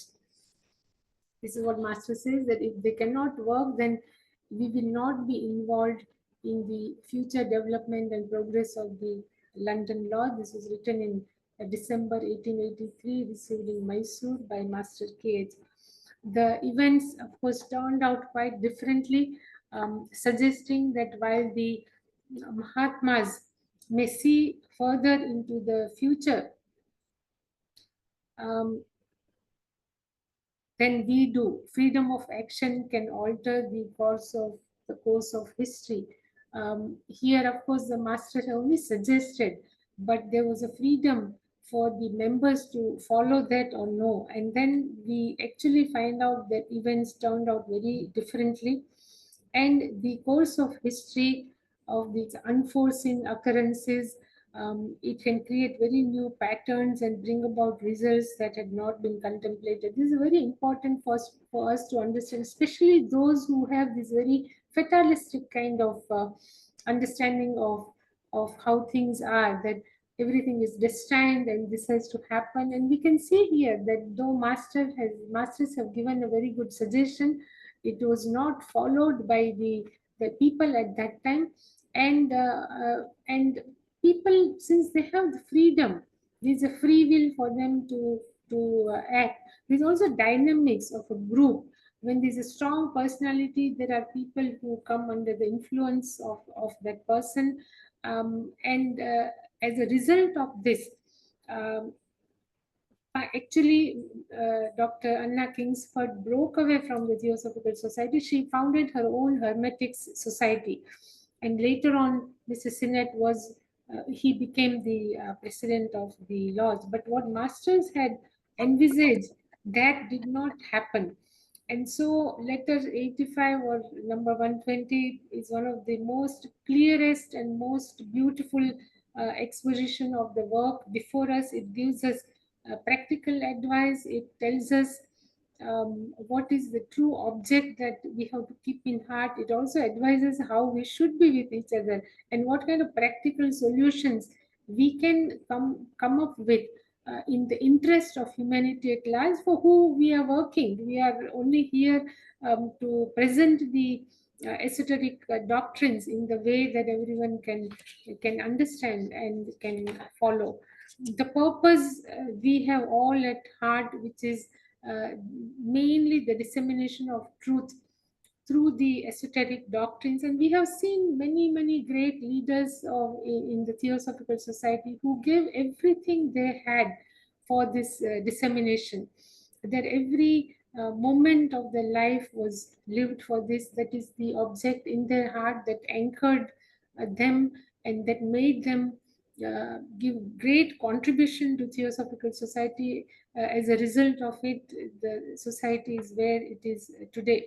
This is what Master says, that if they cannot work, then we will not be involved in the future development and progress of the London Lodge. This was written in December 1883, received in Mysore by Master K.H. The events, of course, turned out quite differently, suggesting that while the Mahatmas may see further into the future, um, than we do. Freedom of action can alter the course of history. Here, of course, the master only suggested, but there was a freedom for the members to follow that or no. And then we actually find out that events turned out very differently. And the course of history of these unforeseen occurrences, it can create very new patterns and bring about results that had not been contemplated. This is very important for us to understand, especially those who have this very fatalistic kind of understanding of how things are, that everything is destined and this has to happen. And we can see here that though masters have given a very good suggestion, it was not followed by the people at that time. And people, since they have the freedom, there's a free will for them to act. There's also dynamics of a group. When there's a strong personality, there are people who come under the influence of that person. And as a result of this, um, actually, Dr. Anna Kingsford broke away from the Theosophical Society. She founded her own Hermetics Society. And later on, Mr. CET he became the president of the lodge. But what Masters had envisaged, that did not happen. And so letter 85 or number 120 is one of the most clearest and most beautiful exposition of the work before us. It gives us practical advice. It tells us what is the true object that we have to keep in heart. It also advises how we should be with each other and what kind of practical solutions we can come up with in the interest of humanity at large, for who we are working. We are only here to present the esoteric doctrines in the way that everyone can understand and can follow. The purpose we have all at heart, which is uh, mainly the dissemination of truth through the esoteric doctrines. And we have seen many great leaders in the Theosophical Society who gave everything they had for this dissemination, that every moment of their life was lived for this. That is the object in their heart that anchored them and that made them give great contribution to Theosophical Society. As a result of it, the society is where it is today.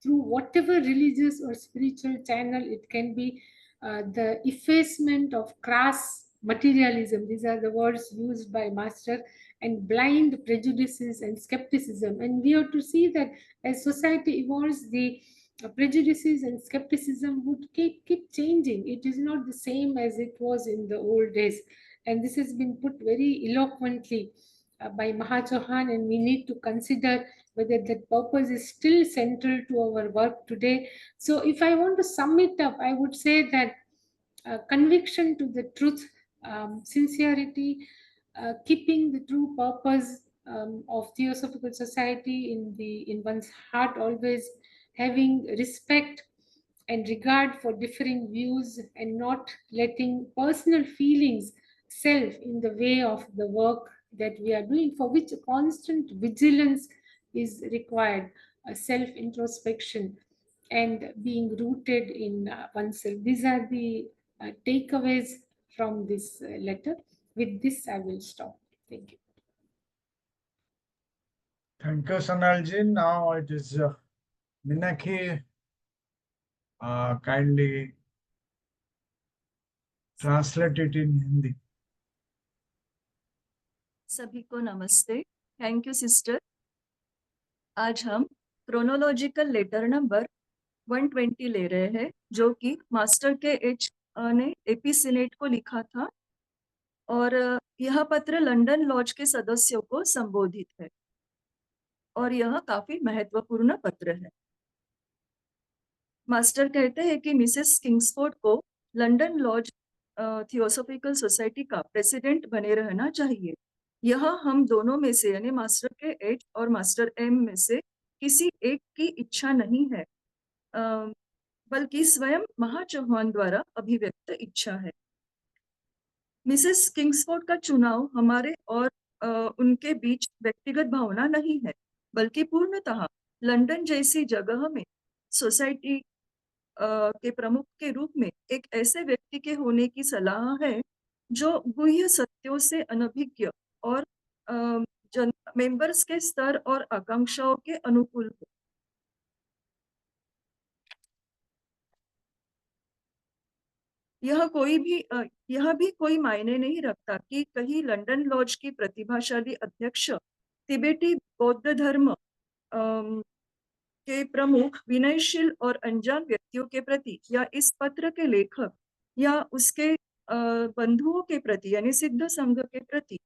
Through whatever religious or spiritual channel it can be, the effacement of crass materialism, these are the words used by master, and blind prejudices and skepticism. And we have to see that as society evolves, the prejudices and skepticism would keep changing. It is not the same as it was in the old days. And this has been put very eloquently by Mahachohan, and we need to consider whether that purpose is still central to our work today. So if I want to sum it up, I would say that conviction to the truth, sincerity, keeping the true purpose of Theosophical Society in one's heart always, having respect and regard for differing views, and not letting personal feelings self in the way of the work that we are doing, for which constant vigilance is required, self introspection and being rooted in oneself. These are the takeaways from this letter. With this, I will stop. Thank you. Thank you, Sonalji. Now it is Minaki. Kindly translate it in Hindi. सभी को नमस्ते. Thank you sister. आज हम chronological letter number 120 ले रहे हैं, जो कि मास्टर के एच ने एपी सीनेट को लिखा था, और यह पत्र लंदन लॉज के सदस्यों को संबोधित है और यह काफी महत्वपूर्ण पत्र है. मास्टर कहते हैं कि मिसेस किंग्सफोर्ड को लंदन लॉज थियोसॉफिकल सोसाइटी का प्रेसिडेंट बने रहना चाहिए. यह हम दोनों में से, यानी मास्टर के एच और मास्टर एम में से किसी एक की इच्छा नहीं है, बल्कि स्वयं महाचौहान द्वारा अभिव्यक्त इच्छा है. मिसेस किंग्सफोर्ड का चुनाव हमारे और उनके बीच व्यक्तिगत भावना नहीं है, बल्कि पूर्णतः लंदन जैसी जगह में सोसाइटी के प्रमुख के रूप में एक ऐसे व्यक्ति के होने की सलाह है जो गुह्य सत्यों से अनभिज्ञ और जन मेंबर्स के स्तर और आकांक्षाओं के अनुकूल हो। यह भी कोई मायने नहीं रखता कि कहीं लंदन लॉज की प्रतिभाशाली अध्यक्ष तिबेटी बौद्ध धर्म के प्रमुख विनयशील और अनजान व्यक्तियों के प्रति या इस पत्र के लेखक या उसके बंधुओं के प्रति यानी सिद्ध संघ के प्रति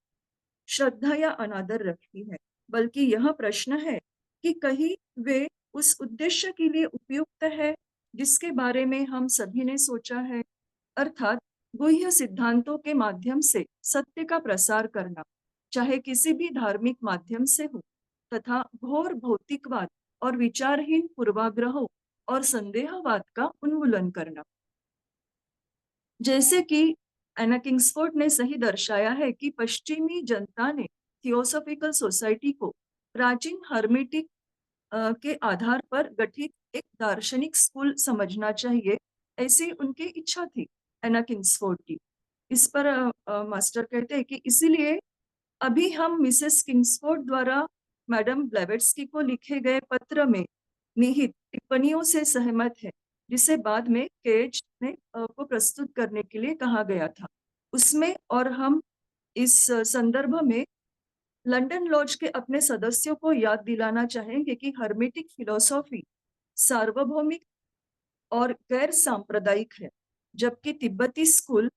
श्रद्धा या अनादर रखती है, बल्कि यह प्रश्न है कि कहीं वे उस उद्देश्य के लिए उपयुक्त है जिसके बारे में हम सभी ने सोचा है, अर्थात गुह्य सिद्धांतों के माध्यम से सत्य का प्रसार करना, चाहे किसी भी धार्मिक माध्यम से हो, तथा घोर भौतिकवाद और विचारहीन पूर्वाग्रहों और संदेहवाद का उन्मूलन करना। जैसे कि एना किंग्सफोर्ड ने सही दर्शाया है कि पश्चिमी जनता ने थियोसॉफिकल सोसाइटी को प्राचीन हर्मेटिक के आधार पर गठित एक दार्शनिक स्कूल समझना चाहिए, ऐसी उनकी इच्छा थी एना किंग्सफोर्ड की। इस पर मास्टर कहते हैं कि इसीलिए अभी हम मिसेस किंग्सफोर्ड द्वारा मैडम ब्लेवेट्स्की को लिखे गए पत्र में निहित टिप्पणियों से सहमत है, जिसे बाद में केज ने को प्रस्तुत करने के लिए कहा गया था उसमें, और हम इस संदर्भ में लंदन लॉज के अपने सदस्यों को याद दिलाना चाहेंगे कि हर्मेटिक फिलॉसफी सार्वभौमिक और गैर सांप्रदायिक है, जबकि तिब्बती स्कूल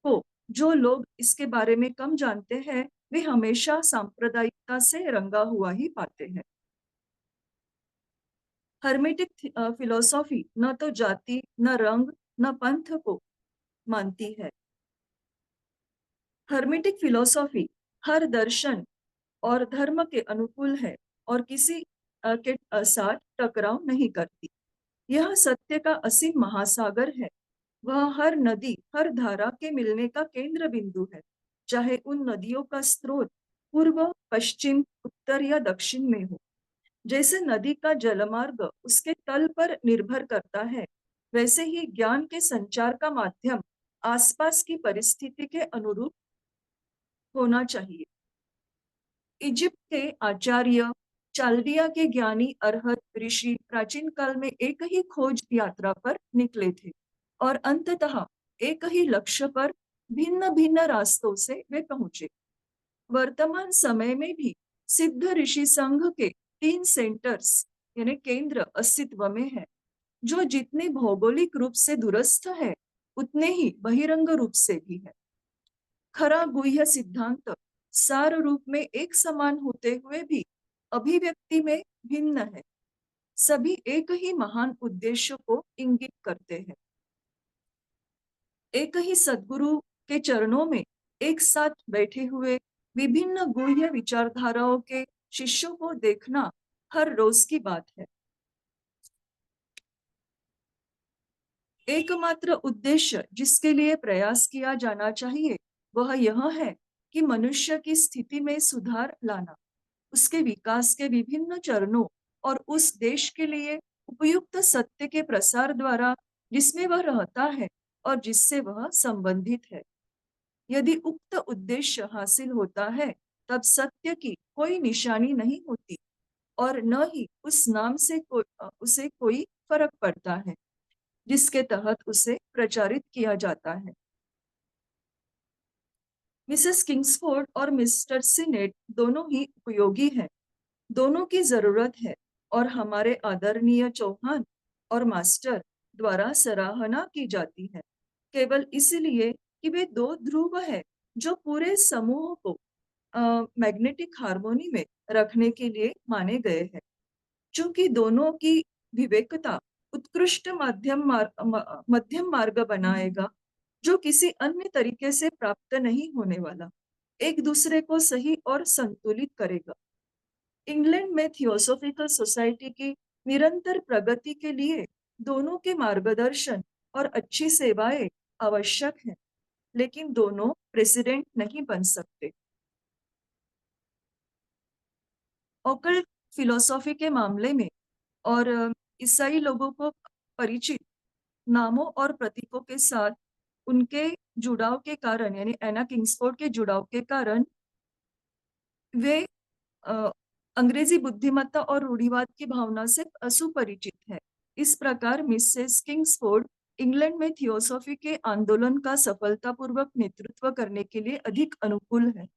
को जो लोग इसके बारे में कम जानते हैं वे हमेशा सांप्रदायिकता से रंगा हुआ ही पाते हैं। हर्मेटिक फिलॉसफी न तो जाति, न रंग, न पंथ को मानती है। हर्मेटिक फिलॉसफी हर दर्शन और धर्म के अनुकूल है और किसी के साथ टकराव नहीं करती। यह सत्य का असीम महासागर है। वह हर नदी, हर धारा के मिलने का केंद्र बिंदु है, चाहे उन नदियों का स्रोत पूर्व, पश्चिम, उत्तर या दक्षिण में हो। जैसे नदी का जलमार्ग उसके तल पर निर्भर करता है, वैसे ही ज्ञान के संचार का माध्यम आसपास की परिस्थिति के अनुरूप होना चाहिए। इजिप्ट के आचार्य, चाल्डिया के ज्ञानी अरहत ऋषि प्राचीन काल में एक ही खोज यात्रा पर निकले थे और अंततः एक ही लक्ष्य पर भिन्न भिन्न रास्तों से वे पहुंचे। वर्तमान समय में भी सिद्ध ऋषि संघ के 3 सेंटर्स यानी केंद्र अस्तित्व में है, जो जितने भौगोलिक रूप से दूरस्थ है उतने ही बहिरंग रूप से भी है। खरा गुह्य सिद्धांत सार रूप में एक समान होते हुए भी अभिव्यक्ति में भिन्न है। सभी एक ही महान उद्देश्य को इंगित करते हैं। एक ही सद्गुरु के चरणों में एक साथ बैठे हुए विभिन्न गुह्य विचारधाराओं के शिष्यों को देखना हर रोज की बात है। एकमात्र उद्देश्य जिसके लिए प्रयास किया जाना चाहिए वह यह है कि मनुष्य की स्थिति में सुधार लाना, उसके विकास के विभिन्न चरणों और उस देश के लिए उपयुक्त सत्य के प्रसार द्वारा जिसमें वह रहता है और जिससे वह संबंधित है। यदि उक्त उद्देश्य हासिल होता है तब सत्य की कोई निशानी नहीं होती और न ही उस नाम से उसे कोई फर्क पड़ता है जिसके तहत उसे प्रचारित किया जाता है। मिसेस किंग्सफोर्ड और मिस्टर सीनेट दोनों ही उपयोगी हैं, दोनों की जरूरत है और हमारे आदरणीय चौहान और मास्टर द्वारा सराहना की जाती है, केवल इसलिए कि वे 2 ध्रुव है जो पूरे समूह को मैग्नेटिक हार्मोनी में रखने के लिए माने गए हैं। चूंकि दोनों की विवेकता उत्कृष्ट मध्यम मार्ग बनाएगा जो किसी अन्य तरीके से प्राप्त नहीं होने वाला, एक दूसरे को सही और संतुलित करेगा। इंग्लैंड में थियोसॉफिकल सोसाइटी की निरंतर प्रगति के लिए दोनों के मार्गदर्शन और अच्छी सेवाएं आवश्यक हैं, लेकिन दोनों प्रेसिडेंट नहीं बन सकते। ऑकल्ट फिलोसॉफी के मामले में और ईसाई लोगों को परिचित नामों और प्रतीकों के साथ उनके जुड़ाव के कारण, यानी एना किंग्सफोर्ड के जुड़ाव के कारण वे अंग्रेजी बुद्धिमत्ता और रूढ़िवाद की भावना से असुपरिचित है। इस प्रकार मिसेस किंग्सफोर्ड इंग्लैंड में थियोसॉफी के आंदोलन का सफलतापूर्वक नेतृत्व करने के लिए अधिक अनुकूल है।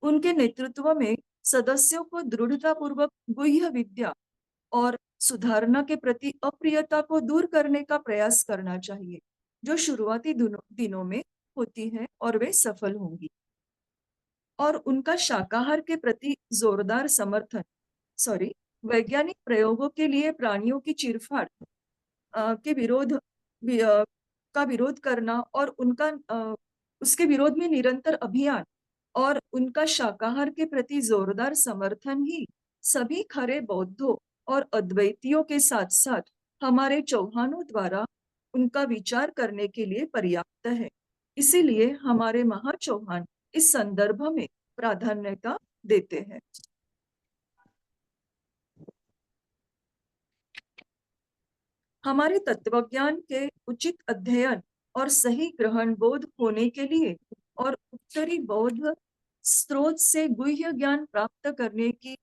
उनके नेतृत्व में सदस्यों को दृढ़तापूर्वक गुह्य विद्या और सुधारना के प्रति अप्रियता को दूर करने का प्रयास करना चाहिए, जो शुरुआती दिनों में होती है, और वे सफल होंगी। और उनका शाकाहार के प्रति जोरदार समर्थन, वैज्ञानिक प्रयोगों के लिए प्राणियों की चीरफाड़ के का विरोध करना और उसके विरोध में निरंतर अभियान और उनका शाकाहार के प्रति जोरदार समर्थन ही सभी खरे बौद्धों और अद्वैतियों के साथ साथ हमारे चौहानों द्वारा उनका विचार करने के लिए पर्याप्त है। इसीलिए हमारे महाचौहान इस संदर्भ में प्राधान्यता देते हैं। हमारे तत्वज्ञान के उचित अध्ययन और सही ग्रहण बोध होने के लिए और उत्तरी बौद्ध स्रोत से गुह्य ज्ञान प्राप्त करने की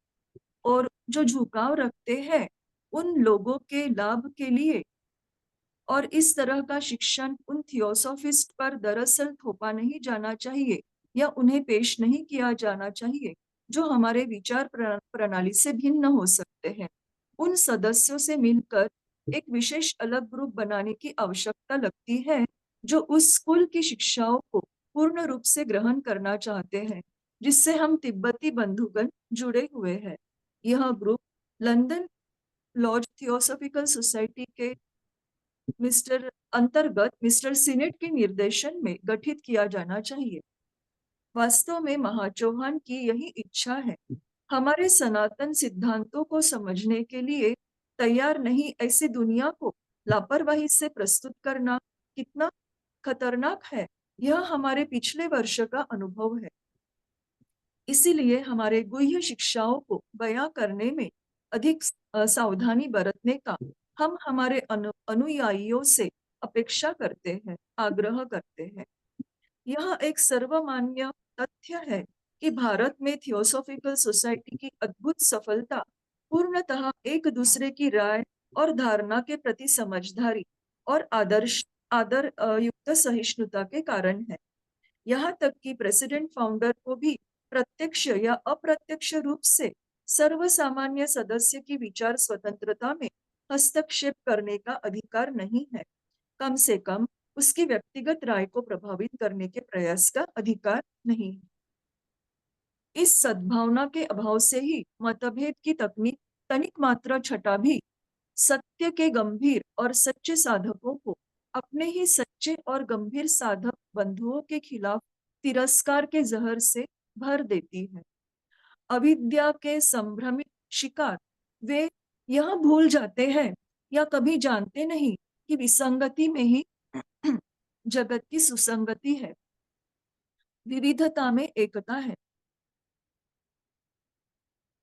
और जो झुकाव रखते हैं उन लोगों के लाभ के लिए, और इस तरह का शिक्षण उन थियोसॉफिस्ट पर दरअसल थोपा नहीं जाना चाहिए या उन्हें पेश नहीं किया जाना चाहिए जो हमारे विचार प्रणाली से भिन्न हो सकते हैं। उन सदस्यों से मिलकर एक विशेष अलग ग्रुप बनाने की आवश्यकता लगती है जो उस स्कूल की शिक्षाओं को पूर्ण रूप से ग्रहण करना चाहते हैं जिससे हम तिब्बती बंधुगण जुड़े हुए हैं। यह group London Lodge Theosophical Society के अंतर्गत मिस्टर सीनेट के निर्देशन में गठित किया जाना चाहिए। वास्तव में महाचौहान की यही इच्छा है। हमारे सनातन सिद्धांतों को समझने के लिए तैयार नहीं ऐसी दुनिया को लापरवाही से प्रस्तुत करना कितना खतरनाक है, यह हमारे पिछले वर्ष का अनुभव है। इसीलिए हमारे गुह्य शिक्षाओं को बयां करने में अधिक सावधानी बरतने का हम हमारे अनुयायियों से अपेक्षा करते हैं, आग्रह करते हैं। यह एक सर्वमान्य तथ्य है कि भारत में थियोसॉफिकल सोसाइटी की अद्भुत सफलता पूर्णतः एक दूसरे की राय और धारणा के प्रति समझदारी और आदर युक्त सहिष्णुता के कारण है। यहाँ तक कि प्रेसिडेंट फाउंडर को भी प्रत्यक्ष या अप्रत्यक्ष रूप से सर्वसामान्य सदस्य की विचार स्वतंत्रता में हस्तक्षेप करने का अधिकार नहीं है। कम से कम उसकी व्यक्तिगत राय को प्रभावित करने के प्रयास का अधिकार नहीं है। इस सद्भावना के अभाव से ही मतभेद की तनिक मात्र छटा भी सत्य के गंभीर और सच्चे साधकों को अपने ही सच्चे और गंभीर साधक बंधुओं के खिलाफ तिरस्कार के जहर से भर देती है। अविद्या के संभ्रमित शिकार वे यह भूल जाते हैं या कभी जानते नहीं कि विसंगति में ही जगत की सुसंगति है, विविधता में एकता है।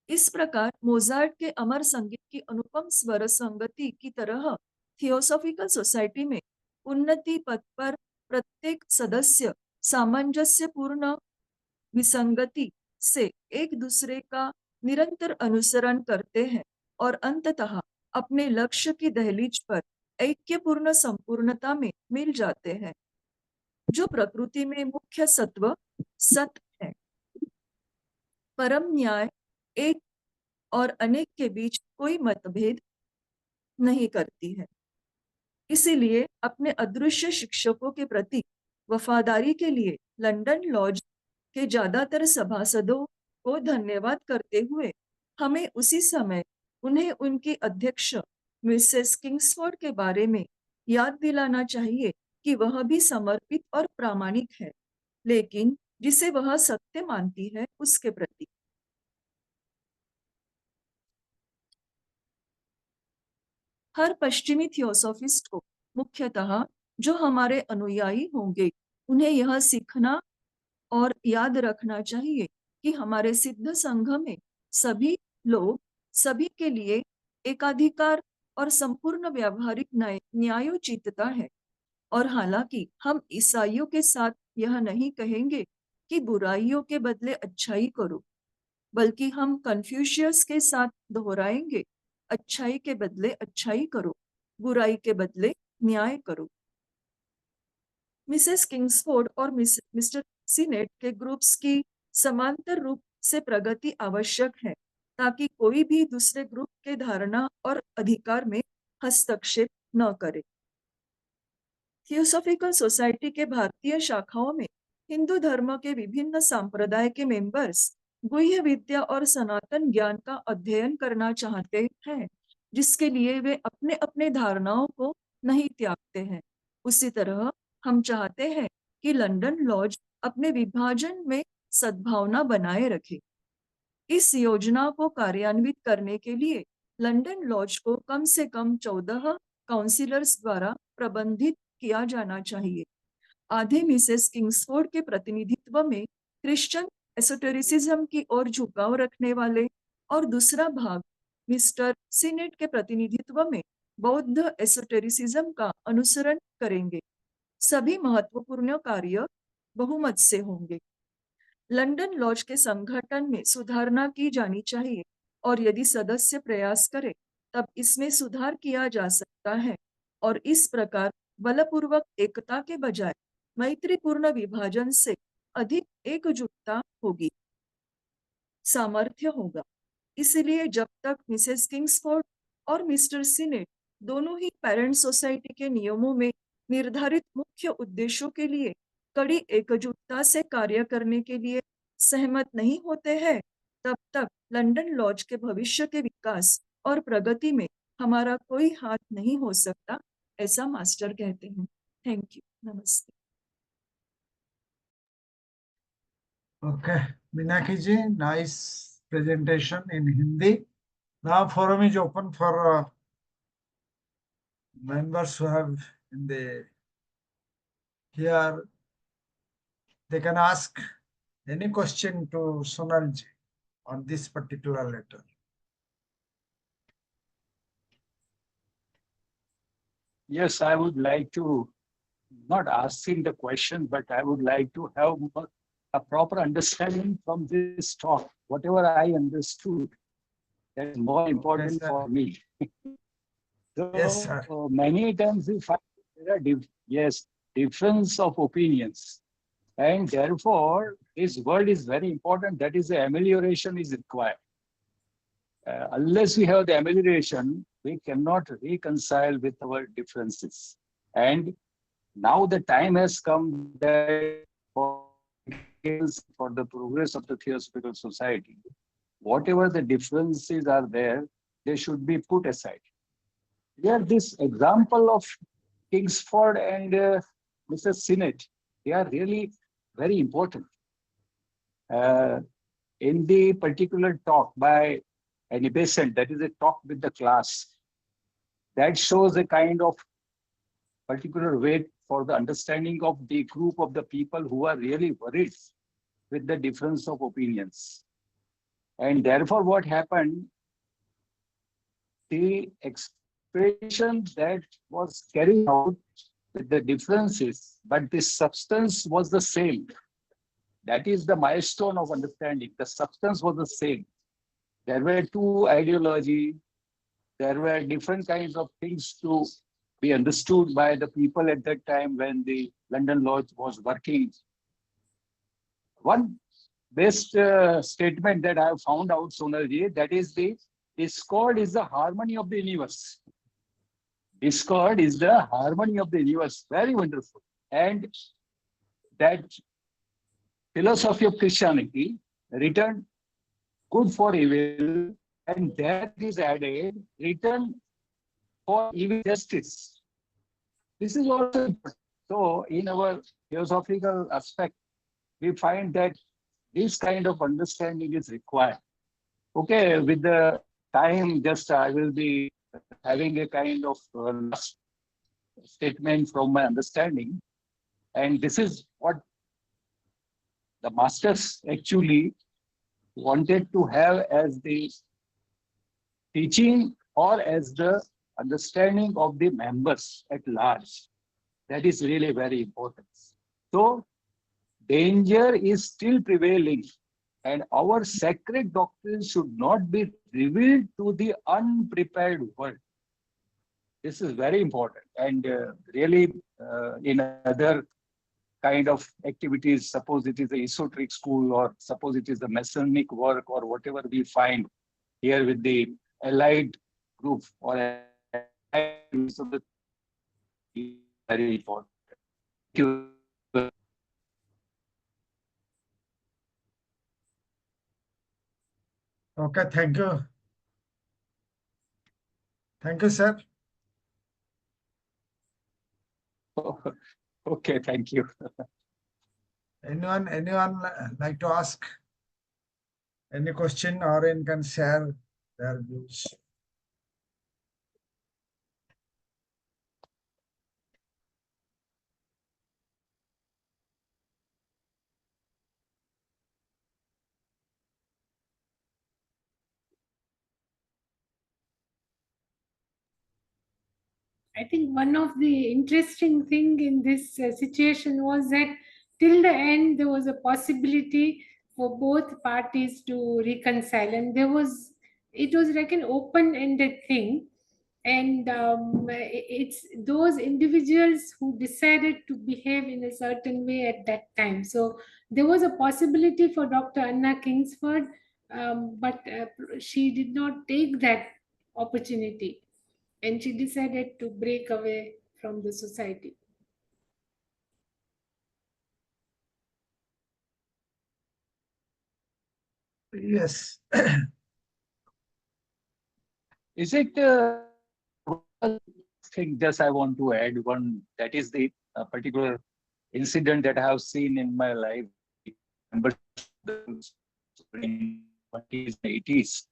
इस प्रकार मोजार्ट के अमर संगीत की अनुपम स्वर संगति की तरह थियोसॉफिकल सोसाइटी में उन्नति पथ पर प्रत्येक सदस्य सामंजस्यपूर्ण विसंगति से एक दूसरे का निरंतर अनुसरण करते हैं और अंततः अपने लक्ष्य की दहलीज पर ऐक्यपूर्ण संपूर्णता में मिल जाते हैं, जो प्रकृति में मुख्य सत्व सत है। परम न्याय एक और अनेक के बीच कोई मतभेद नहीं करती है। इसीलिए अपने अदृश्य शिक्षकों के प्रति वफादारी के लिए लंदन लॉज के ज्यादातर सभासदों को धन्यवाद करते हुए हमें उसी समय उन्हें उनकी अध्यक्ष मिसेस किंग्सफोर्ड के बारे में याद दिलाना चाहिए कि वह भी समर्पित और प्रामाणिक है, लेकिन जिसे वह सत्य मानती है उसके प्रति। हर पश्चिमी थियोसॉफिस्ट को मुख्यतः जो हमारे अनुयायी होंगे उन्हें यह सीखना और याद रखना चाहिए कि हमारे सिद्ध संघ में सभी लोग सभी के लिए एकाधिकार और संपूर्ण व्यावहारिक न्यायोचितता है। और हालांकि हम ईसाइयों के साथ यह नहीं कहेंगे कि बुराइयों के बदले अच्छाई करो, बल्कि हम कन्फ्यूशियस के साथ दोहराएंगे, अच्छाई के बदले अच्छाई करो, बुराई के बदले न्याय करो। मिसेस किंग्सफोर्ड और मिस्टर सीनेट के ग्रुप्स की समांतर रूप से प्रगति आवश्यक है, ताकि कोई भी दूसरे ग्रुप के धारणा और अधिकार में हस्तक्षेप न करे। थियोसॉफिकल सोसाइटी के भारतीय शाखाओं में हिंदू धर्म के विभिन्न संप्रदाय के मेंबर्स गुह्य विद्या और सनातन ज्ञान का अध्ययन करना चाहते हैं, जिसके लिए वे अपने अपने धारणाओं को नहीं त्यागते हैं। उसी तरह हम चाहते हैं कि लंदन लॉज अपने विभाजन में सद्भावना बनाए रखे। इस योजना को कार्यान्वित करने के लिए लंदन लॉज को कम से कम 14 काउंसिलर्स द्वारा प्रबंधित किया जाना चाहिए। आधे मिसेस किंग्सफोर्ड के प्रतिनिधित्व में क्रिश्चियन एसोटेरिसिज्म की ओर झुकाव रखने वाले और दूसरा भाग मिस्टर सीनेट के प्रतिनिधित्व में बौद्ध एसोटेरिसिज्म का अनुसरण करेंगे। सभी महत्वपूर्ण कार्य बहुमत से होंगे। लंदन लॉज के संगठन में सुधारना की जानी चाहिए, और यदि सदस्य प्रयास करें तब इसमें सुधार किया जा सकता है, और इस प्रकार बलपूर्वक एकता के बजाय मैत्रीपूर्ण विभाजन से अधिक एकजुटता होगी, सामर्थ्य होगा। इसलिए जब तक मिसेस किंग्सफोर्ड और मिस्टर सीनेट दोनों ही पेरेंट सोसाइटी के नियमों में निर्धारित मुख्य उद्देश्यों के लिए कड़ी एकजुटता से कार्य करने के लिए सहमत नहीं होते हैं, तब तक लंदन लॉज के भविष्य के विकास और प्रगति में हमारा कोई हाथ नहीं हो सकता, ऐसा मास्टर कहते हैं। Thank you. नमस्ते। Okay, Minaki ji, nice presentation in Hindi. Now forum is open for members who have in the here. They can ask any question to Sonal ji on this particular letter. Yes, I would like to, not asking the question, but I would like to have a proper understanding from this talk. Whatever I understood, that is more important Yes, for me. So Yes, sir. many times we find there are difference of opinions. And therefore, this word is very important. That is, the amelioration is required. Unless we have the amelioration, we cannot reconcile with our differences. And now the time has come that for the progress of the Theosophical Society, whatever the differences are there, they should be put aside. Here, this example of Kingsford and Mr. Sinnett, they are really very important. In the particular talk by an patient, that is a talk with the class, that shows a kind of particular weight for the understanding of the group of the people who are really worried with the difference of opinions. And therefore, what happened, the expression that was carried out with the differences, but the substance was the same. That is the milestone of understanding. The substance was the same. There were two ideologies. There were different kinds of things to be understood by the people at that time when the London Lodge was working. One best statement that I have found out, Sonalji, that is the discord is the harmony of the universe. Discord is the harmony of the universe. Very wonderful. And that philosophy of Christianity written good for evil, and that is added written for evil justice. This is also important. So in our philosophical aspect, we find that this kind of understanding is required. Okay, with the time, just I will be having a kind of last statement from my understanding. And this is what the masters actually wanted to have as the teaching or as the understanding of the members at large. That is really very important. So danger is still prevailing, and our sacred doctrine should not be revealed to the unprepared world. This is very important, and really in other kind of activities, suppose it is the esoteric school or suppose it is the Masonic work or whatever we find here with the allied group or allied groups of the very important. Thank you. Okay, thank you. Thank you, sir. Okay, thank you. Anyone like to ask any question, or anyone can share their views? I think one of the interesting thing in this situation was that till the end there was a possibility for both parties to reconcile, and it was like an open-ended thing, and it's those individuals who decided to behave in a certain way at that time. So there was a possibility for Dr. Anna Kingsford, but she did not take that opportunity, and she decided to break away from the society. Yes. Is it thing just I want to add one, that is the particular incident that I have seen in my life in 20s, 80s,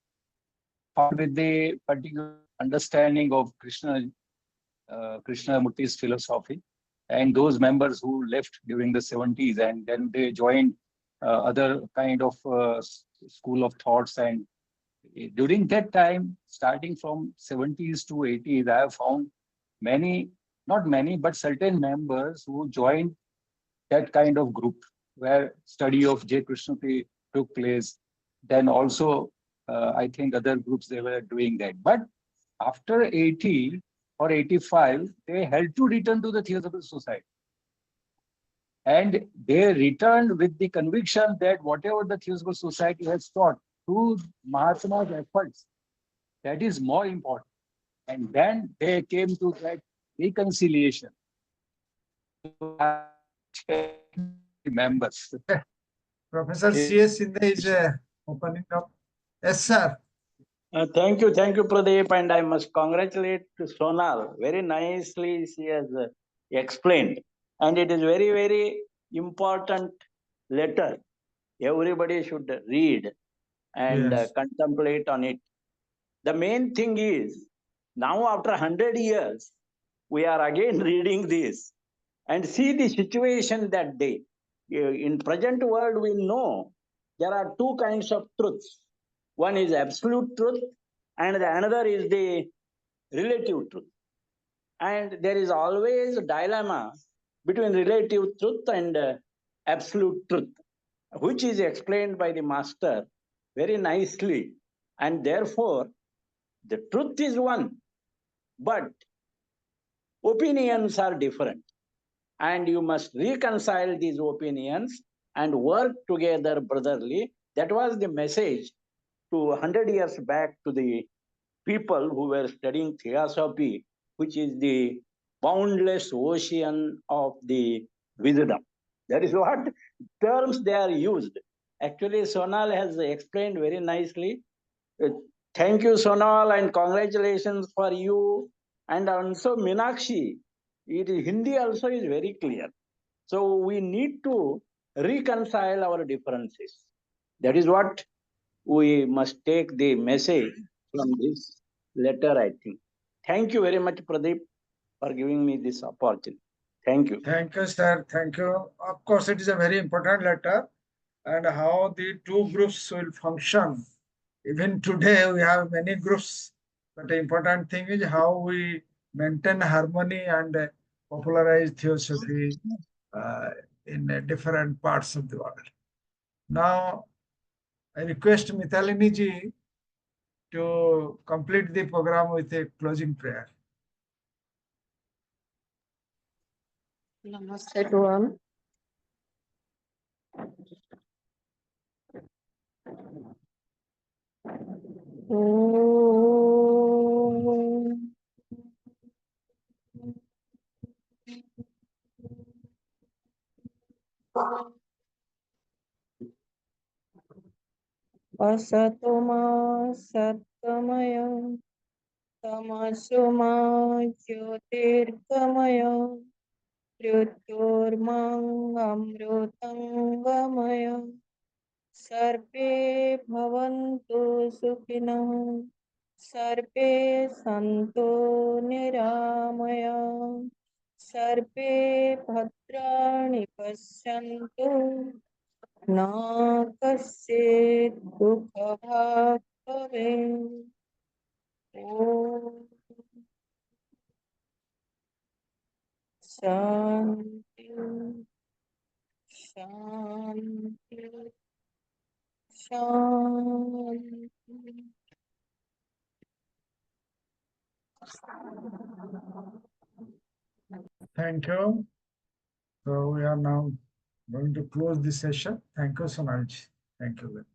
with the particular understanding of Krishnamurti's philosophy, and those members who left during the 70s and then they joined other kind of school of thoughts. And during that time, starting from 70s to 80s, I have found many, not many, but certain members who joined that kind of group where study of J. Krishnamurti took place. Then also, I think other groups, they were doing that. But after 80 or 85, they had to return to the Theosophical Society. And they returned with the conviction that whatever the Theosophical Society has taught through Mahatma's efforts, that is more important. And then they came to that reconciliation. Members. Professor C.S. Sindhe is opening up. Yes, sir. Thank you, Pradeep, and I must congratulate Sonal. Very nicely she has explained, and it is very, very important letter. Everybody should read and Yes. contemplate on it. The main thing is, now after 100 years, we are again reading this and see the situation that day. In present world, we know there are two kinds of truths. One is absolute truth, and the another is the relative truth. And there is always a dilemma between relative truth and absolute truth, which is explained by the master very nicely. And therefore, the truth is one, but opinions are different. And you must reconcile these opinions and work together brotherly. That was the message to 100 years back to the people who were studying theosophy, which is the boundless ocean of the wisdom. That is what terms they are used. Actually, Sonal has explained very nicely. Thank you, Sonal, and congratulations for you. And also Meenakshi. Hindi also is very clear. So we need to reconcile our differences. That is what we must take the message from this letter, I think. Thank you very much, Pradeep, for giving me this opportunity. Thank you. Thank you, sir. Thank you. Of course, it is a very important letter, and how the two groups will function. Even today, we have many groups But the important thing is how we maintain harmony and popularize theosophy in different parts of the world. Now, I request Mitalini ji to complete the program with a closing prayer. Namaste to all. Om. Asato ma satgamaya, tamaso ma jyotirgamaya, mrityurmang amrutangamaya. Sarve bhavantu sukhinah, sarve santu niramaya, sarve bhadrani pashyantu, na kasyit dukhabhag bhavet. Om Shanti, Shanti, Shanti. Thank you. So we are now going to close this session. Thank you, Sonal ji. Thank you.